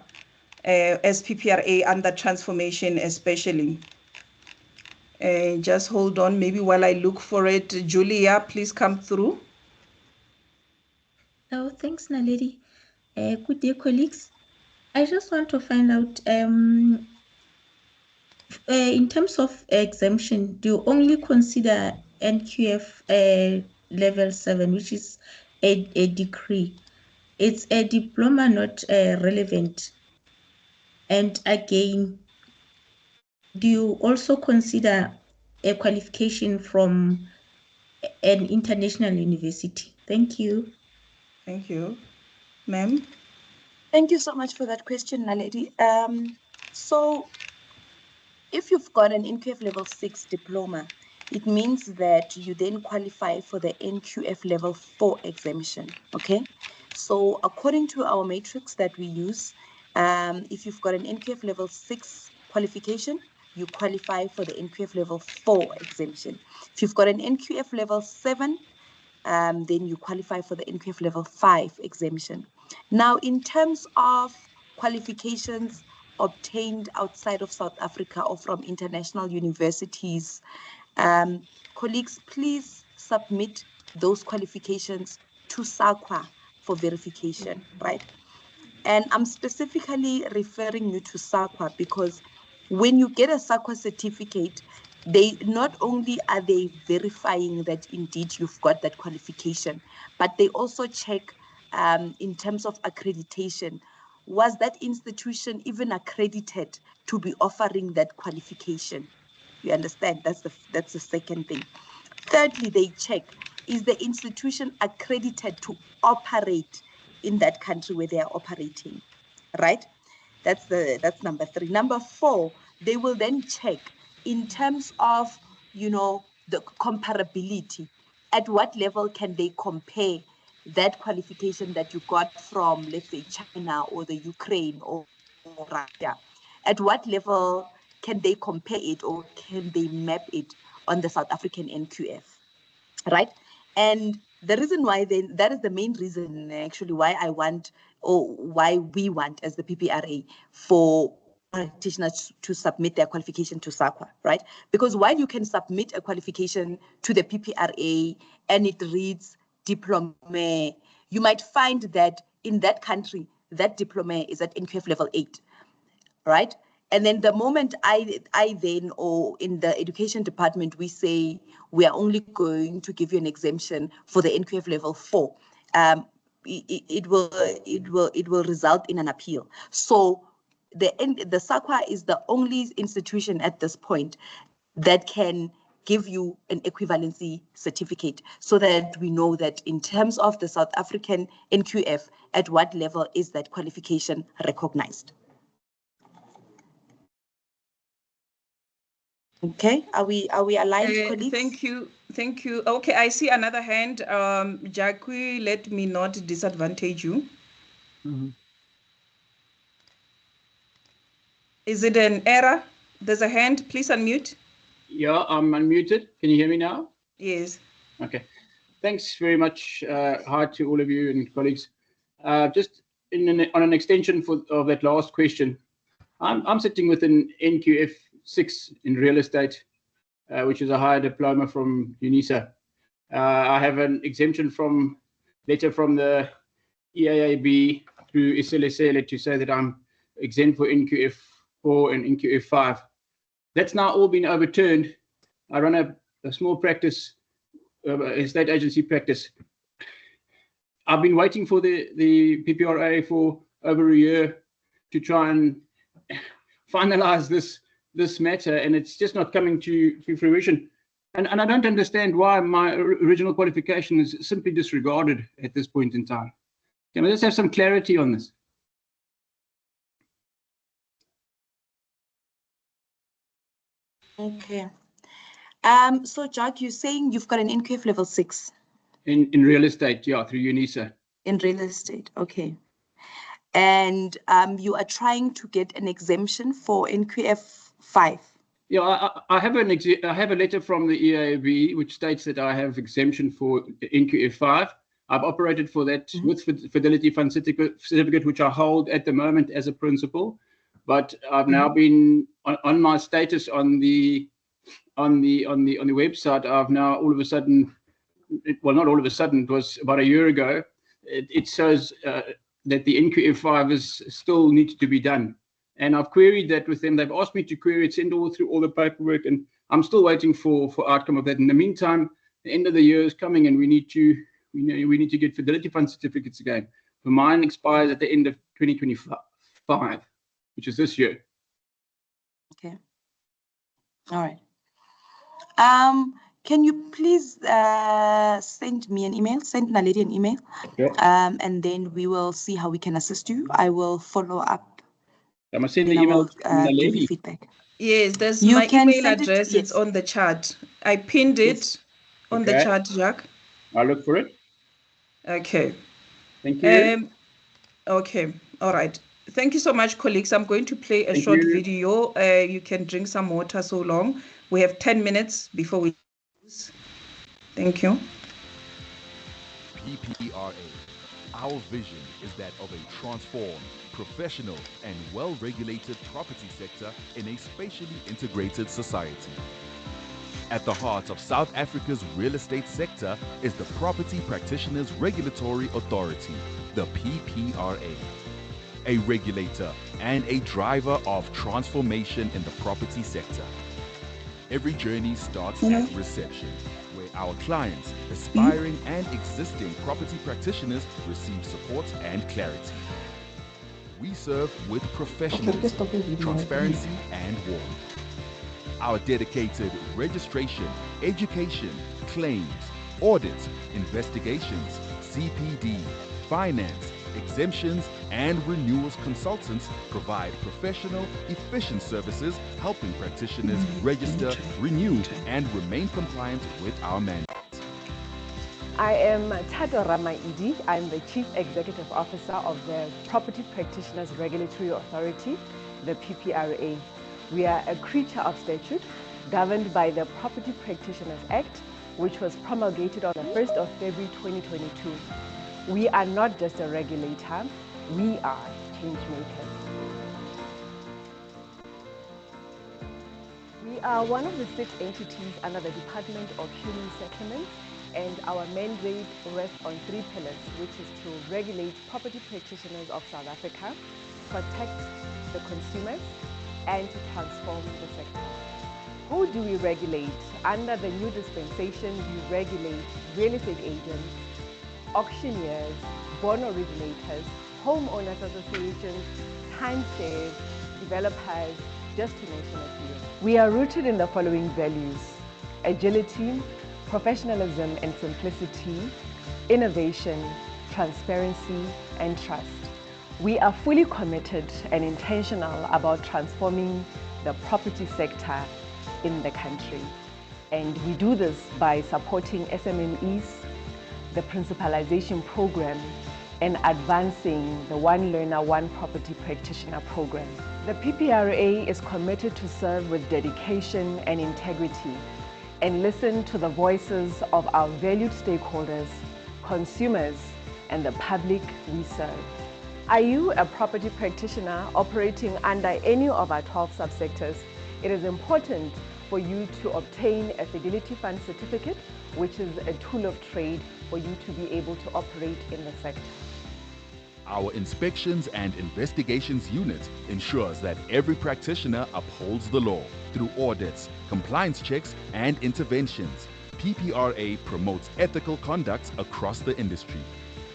as PPRA under transformation especially. Just hold on, maybe while I look for it. Julia, please come through. Oh, thanks, Naledi. Good day, colleagues. I just want to find out In terms of exemption, do you only consider NQF level 7, which is a degree? It's a diploma, not relevant. And again, do you also consider a qualification from an international university? Thank you. Thank you. Ma'am? Thank you so much for that question, Naledi. So if you've got an NQF level 6 diploma, it means that you then qualify for the NQF level 4 exemption, okay? So according to our matrix that we use, if you've got an NQF level 6 qualification, you qualify for the NQF level 4 exemption. If you've got an NQF level 7, then you qualify for the NQF level 5 exemption. Now, in terms of qualifications obtained outside of South Africa or from international universities, colleagues, please submit those qualifications to SAQA for verification, right? And I'm specifically referring you to SAQA because when you get a SAQA certificate, they not only are they verifying that indeed you've got that qualification, but they also check in terms of accreditation. Was that institution even accredited to be offering that qualification? You understand? That's the second thing. Thirdly, they check, is the institution accredited to operate in that country where they are operating, right? That's number 3. Number 4, they will then check in terms of, the comparability. At what level can they compare that qualification that you got from, let's say, China or the Ukraine or Russia? At what level can they compare it or can they map it on the South African NQF, right? And the reason why then, that is the main reason actually why I want, or why we want as the PPRA, for practitioners to submit their qualification to SAQA, right? Because while you can submit a qualification to the PPRA and it reads diploma, you might find that in that country, that diploma is at NQF level 8, right? And then the moment I then, or in the education department, we say we are only going to give you an exemption for the NQF level 4, it will result in an appeal. So the SAQA is the only institution at this point that can give you an equivalency certificate, so that we know that in terms of the South African NQF, at what level is that qualification recognized. Okay, are we aligned, colleagues? Thank you. Okay, I see another hand. Jackie, let me not disadvantage you. Is it an error? There's a hand. Please unmute. Yeah, I'm unmuted. Can you hear me now? Yes. Okay. Thanks very much. Hi to all of you and colleagues. Just on an extension of that last question, I'm sitting with an NQF 6 in real estate, which is a higher diploma from UNISA. I have an exemption letter from the EAAB through SLSA to say that I'm exempt for NQF 4 and NQF 5. That's now all been overturned. I run a small practice, a state agency practice. I've been waiting for the PPRA for over a year to try and finalize this matter, and it's just not coming to fruition. And I don't understand why my original qualification is simply disregarded at this point in time. Can I just have some clarity on this? Okay. So Jack, you're saying you've got an NQF level 6? In real estate, yeah, through UNISA. In real estate, okay. And you are trying to get an exemption for NQF 5? Yeah, I have a letter from the EAB which states that I have exemption for NQF 5. I've operated for that with Fidelity Fund certificate, which I hold at the moment as a principal. But I've now been on my status on the website. I've now all of a sudden, well, not all of a sudden, it was about a year ago. It shows that the NQF 5 still needs to be done, and I've queried that with them. They've asked me to query it, send through all the paperwork, and I'm still waiting for outcome of that. In the meantime, the end of the year is coming, and we need to get Fidelity Fund certificates again. For mine expires at the end of 2025, which is this year. Okay. All right. Can you please send me an email, send Naledi an email, and then we will see how we can assist you. I will follow up. I must send the email to give you Naledi. feedback. Yes, there's You my can email send it- address. It's yes. on the chat. I pinned it Yes. on the Okay. chat, Jacques. I'll look for it. Okay. Thank you. Okay. All right. Thank you so much, colleagues. I'm going to play a Thank short you. video. You can drink some water so long. We have 10 minutes before we close. Thank you. PPRA. Our vision is that of a transformed, professional, and well-regulated property sector in a spatially integrated society. At the heart of South Africa's real estate sector is the Property Practitioners Regulatory Authority, the PPRA. A regulator and a driver of transformation in the property sector. Every journey starts at reception, where our clients, aspiring and existing property practitioners, receive support and clarity. We serve with professionalism, transparency, and warmth. Our dedicated registration, education, claims, audits, investigations, CPD, finance, exemptions, and renewals consultants provide professional, efficient services helping practitioners register, renew, and remain compliant with our mandate. I am Tado Ramaidi. I'm the Chief Executive Officer of the Property Practitioners Regulatory Authority, the PPRA. We are a creature of statute governed by the Property Practitioners Act, which was promulgated on the 1st of February 2022. We are not just a regulator, we are change makers. We are one of the 6 entities under the Department of Human Settlements, and our mandate rests on 3 pillars, which is to regulate property practitioners of South Africa, protect the consumers, and to transform the sector. Who do we regulate? Under the new dispensation, we regulate real estate agents, auctioneers, bond originators, homeowners associations, timeshares, developers, just to mention a few. We are rooted in the following values: agility, professionalism and simplicity, innovation, transparency, and trust. We are fully committed and intentional about transforming the property sector in the country. And we do this by supporting SMMEs, the Principalisation program, and advancing the One Learner, One Property Practitioner program. The PPRA is committed to serve with dedication and integrity and listen to the voices of our valued stakeholders, consumers, and the public we serve. Are you a property practitioner operating under any of our 12 subsectors? It is important for you to obtain a Fidelity Fund certificate, which is a tool of trade for you to be able to operate in the sector. Our Inspections and Investigations Unit ensures that every practitioner upholds the law. Through audits, compliance checks, and interventions, PPRA promotes ethical conduct across the industry.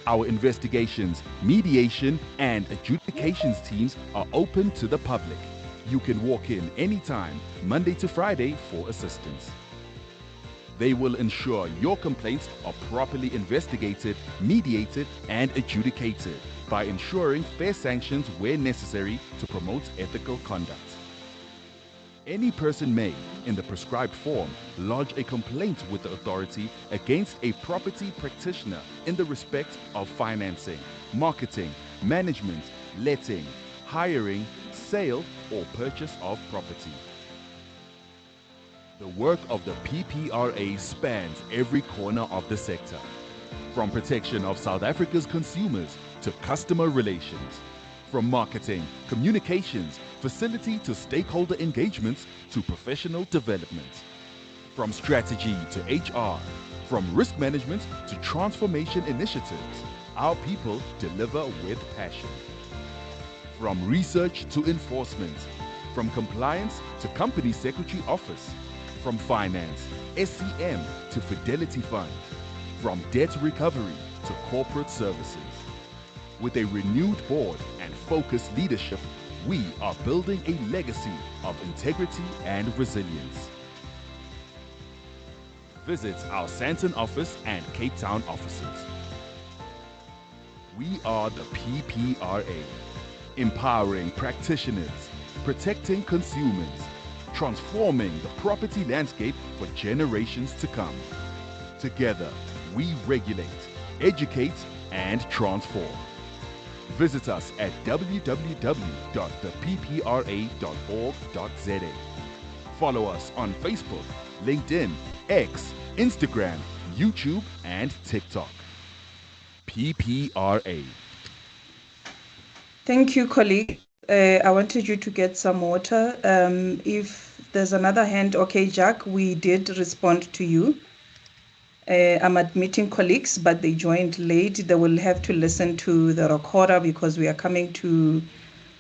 Our investigations, mediation, and adjudications teams are open to the public. You can walk in anytime, Monday to Friday, for assistance. They will ensure your complaints are properly investigated, mediated, and adjudicated by ensuring fair sanctions where necessary to promote ethical conduct. Any person may, in the prescribed form, lodge a complaint with the authority against a property practitioner in the respect of financing, marketing, management, letting, hiring, sale, or purchase of property. The work of the PPRA spans every corner of the sector, from protection of South Africa's consumers to customer relations, from marketing, communications, facility to stakeholder engagements to professional development, from strategy to HR, from risk management to transformation initiatives. Our people deliver with passion. From research to enforcement, from compliance to company secretary office, from finance, SCM to fidelity fund, from debt recovery to corporate services. With a renewed board and focused leadership, we are building a legacy of integrity and resilience. Visit our Sandton office and Cape Town offices. We are the PPRA, empowering practitioners, protecting consumers, transforming the property landscape for generations to come. Together, we regulate, educate, and transform. Visit us at www.theppra.org.za. Follow us on Facebook, LinkedIn, X, Instagram, YouTube, and TikTok. PPRA. Thank you, colleague. I wanted you to get some water. If there's another hand, okay, Jack, we did respond to you. I'm admitting colleagues, but they joined late. They will have to listen to the recorder because we are coming to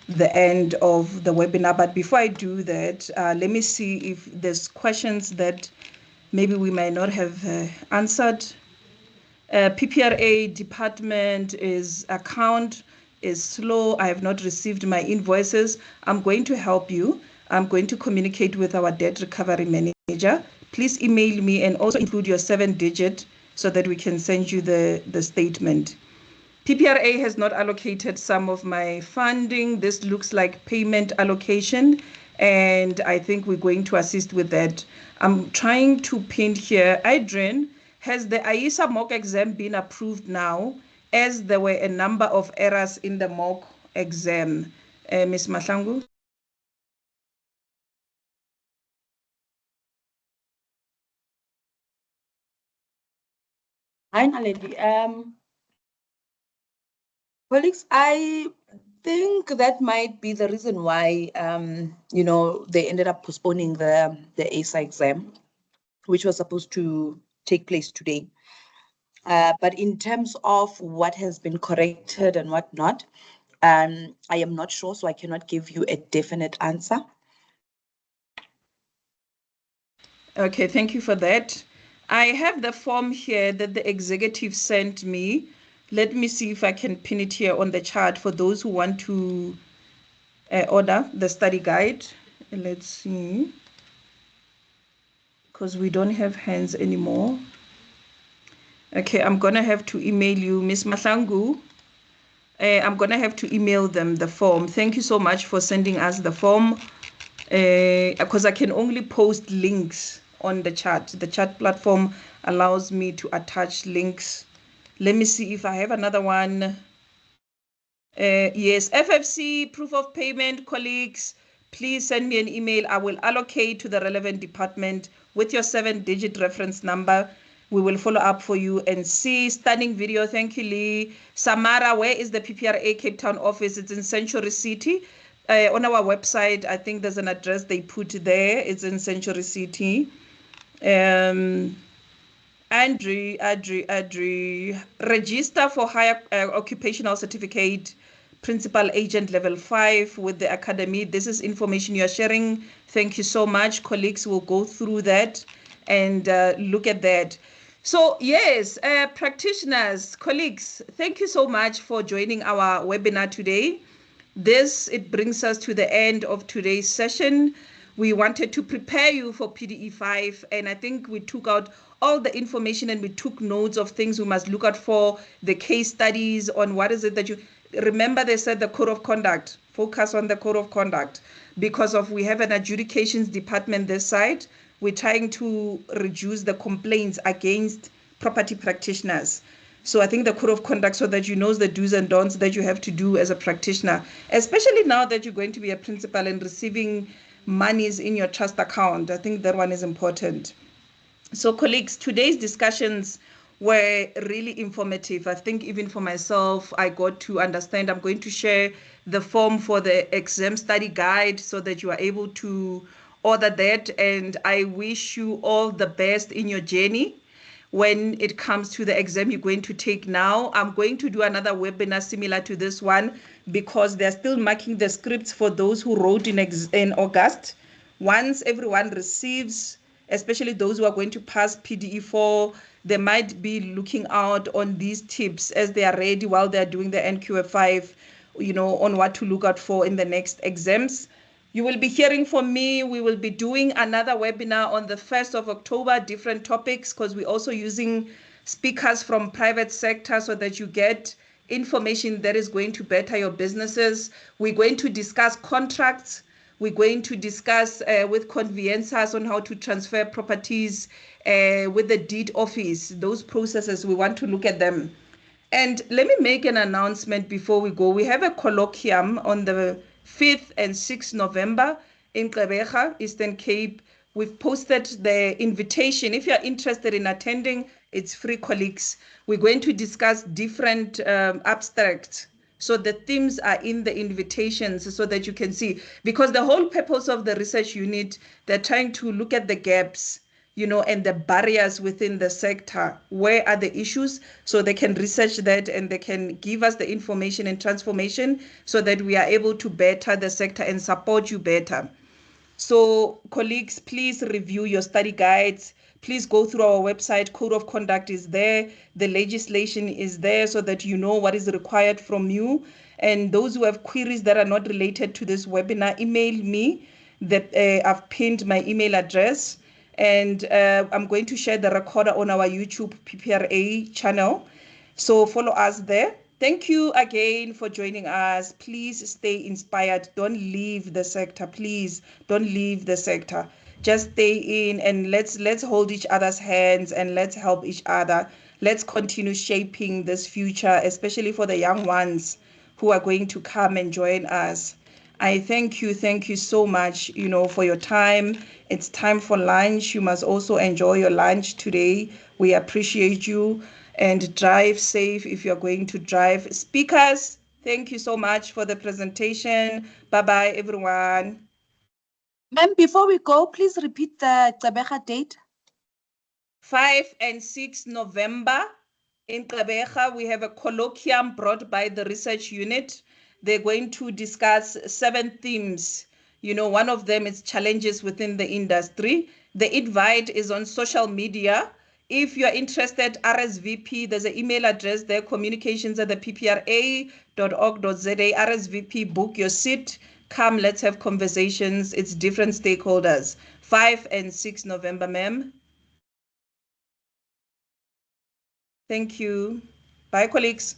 the end of the webinar. But before I do that, let me see if there's questions that maybe we might not have answered. PPRA department account is slow. I have not received my invoices. I'm going to help you. I'm going to communicate with our debt recovery manager. Please email me and also include your 7-digit so that we can send you the statement. PPRA has not allocated some of my funding. This looks like payment allocation, and I think we're going to assist with that. I'm trying to pin here. Adrian, has the AISA mock exam been approved now, as there were a number of errors in the mock exam? Ms. Mahlangu? Hi, Naledi. Colleagues, I think that might be the reason why, they ended up postponing the ASA exam, which was supposed to take place today. But in terms of what has been corrected and what not, I am not sure, so I cannot give you a definite answer. Okay, thank you for that. I have the form here that the executive sent me. Let me see if I can pin it here on the chart for those who want to order the study guide. Let's see. Because we don't have hands anymore. Okay, I'm going to have to email you, Ms. Mahlangu. I'm going to have to email them the form. Thank you so much for sending us the form. Because I can only post links on the chat. The chat platform allows me to attach links. Let me see if I have another one. Yes, FFC, proof of payment, colleagues, please send me an email. I will allocate to the relevant department with your 7-digit reference number. We will follow up for you and see. Stunning video. Thank you, Lee. Samara, where is the PPRA Cape Town office? It's in Century City. On our website, I think there's an address they put there. It's in Century City. Andrew, register for higher occupational certificate, principal agent level 5 with the academy. This is information you're sharing. Thank you so much. Colleagues will go through that and look at that. So yes, practitioners, colleagues, thank you so much for joining our webinar today. It brings us to the end of today's session. We wanted to prepare you for PDE 5, and I think we took out all the information and we took notes of things we must look out for, the case studies on what is it that you remember. They said the code of conduct, focus on the code of conduct, because we have an adjudications department this side. We're trying to reduce the complaints against property practitioners. So I think the code of conduct, so that you know the do's and don'ts that you have to do as a practitioner, especially now that you're going to be a principal and receiving monies in your trust account. I think that one is important. So colleagues, today's discussions were really informative. I think even for myself, I got to understand. I'm going to share the form for the exam study guide so that you are able to order that. And I wish you all the best in your journey. when it comes to the exam you're going to take now. I'm going to do another webinar similar to this one because they're still marking the scripts for those who wrote in August. Once everyone receives, especially those who are going to pass PDE4, they might be looking out on these tips as they are ready while they're doing the NQF5, on what to look out for in the next exams. You will be hearing from me. We will be doing another webinar on the 1st of October, different topics, because we're also using speakers from private sector so that you get information that is going to better your businesses. We're going to discuss contracts. We're going to discuss with conveyancers on how to transfer properties with the deed office. Those processes, we want to look at them. And let me make an announcement before we go. We have a colloquium on the 5th and 6th November in Gqeberha, Eastern Cape. We've posted the invitation. If you're interested in attending, it's free, colleagues. We're going to discuss different abstracts. So the themes are in the invitations so that you can see. Because the whole purpose of the research unit, they're trying to look at the gaps, and the barriers within the sector. Where are the issues? So they can research that and they can give us the information and transformation so that we are able to better the sector and support you better. So colleagues, please review your study guides. Please go through our website. Code of conduct is there. The legislation is there so that you know what is required from you. And those who have queries that are not related to this webinar, email me. I've pinned my email address. And I'm going to share the recorder on our YouTube PPRA channel. So follow us there. Thank you again for joining us. Please stay inspired. Don't leave the sector. Please don't leave the sector. Just stay in and let's hold each other's hands and let's help each other. Let's continue shaping this future, especially for the young ones who are going to come and join us. I thank you so much, for your time. It's time for lunch. You must also enjoy your lunch today. We appreciate you, and drive safe if you're going to drive. Speakers, thank you so much for the presentation. Bye-bye, everyone. Ma'am, before we go, please repeat the Gqeberha date. 5 and 6 November in Gqeberha, we have a colloquium brought by the research unit. They're going to discuss 7 themes. One of them is challenges within the industry. The invite is on social media. If you're interested, RSVP, there's an email address there, communications@theppra.org.za, RSVP, book your seat. Come, let's have conversations. It's different stakeholders. 5 and 6 November, ma'am. Thank you. Bye, colleagues.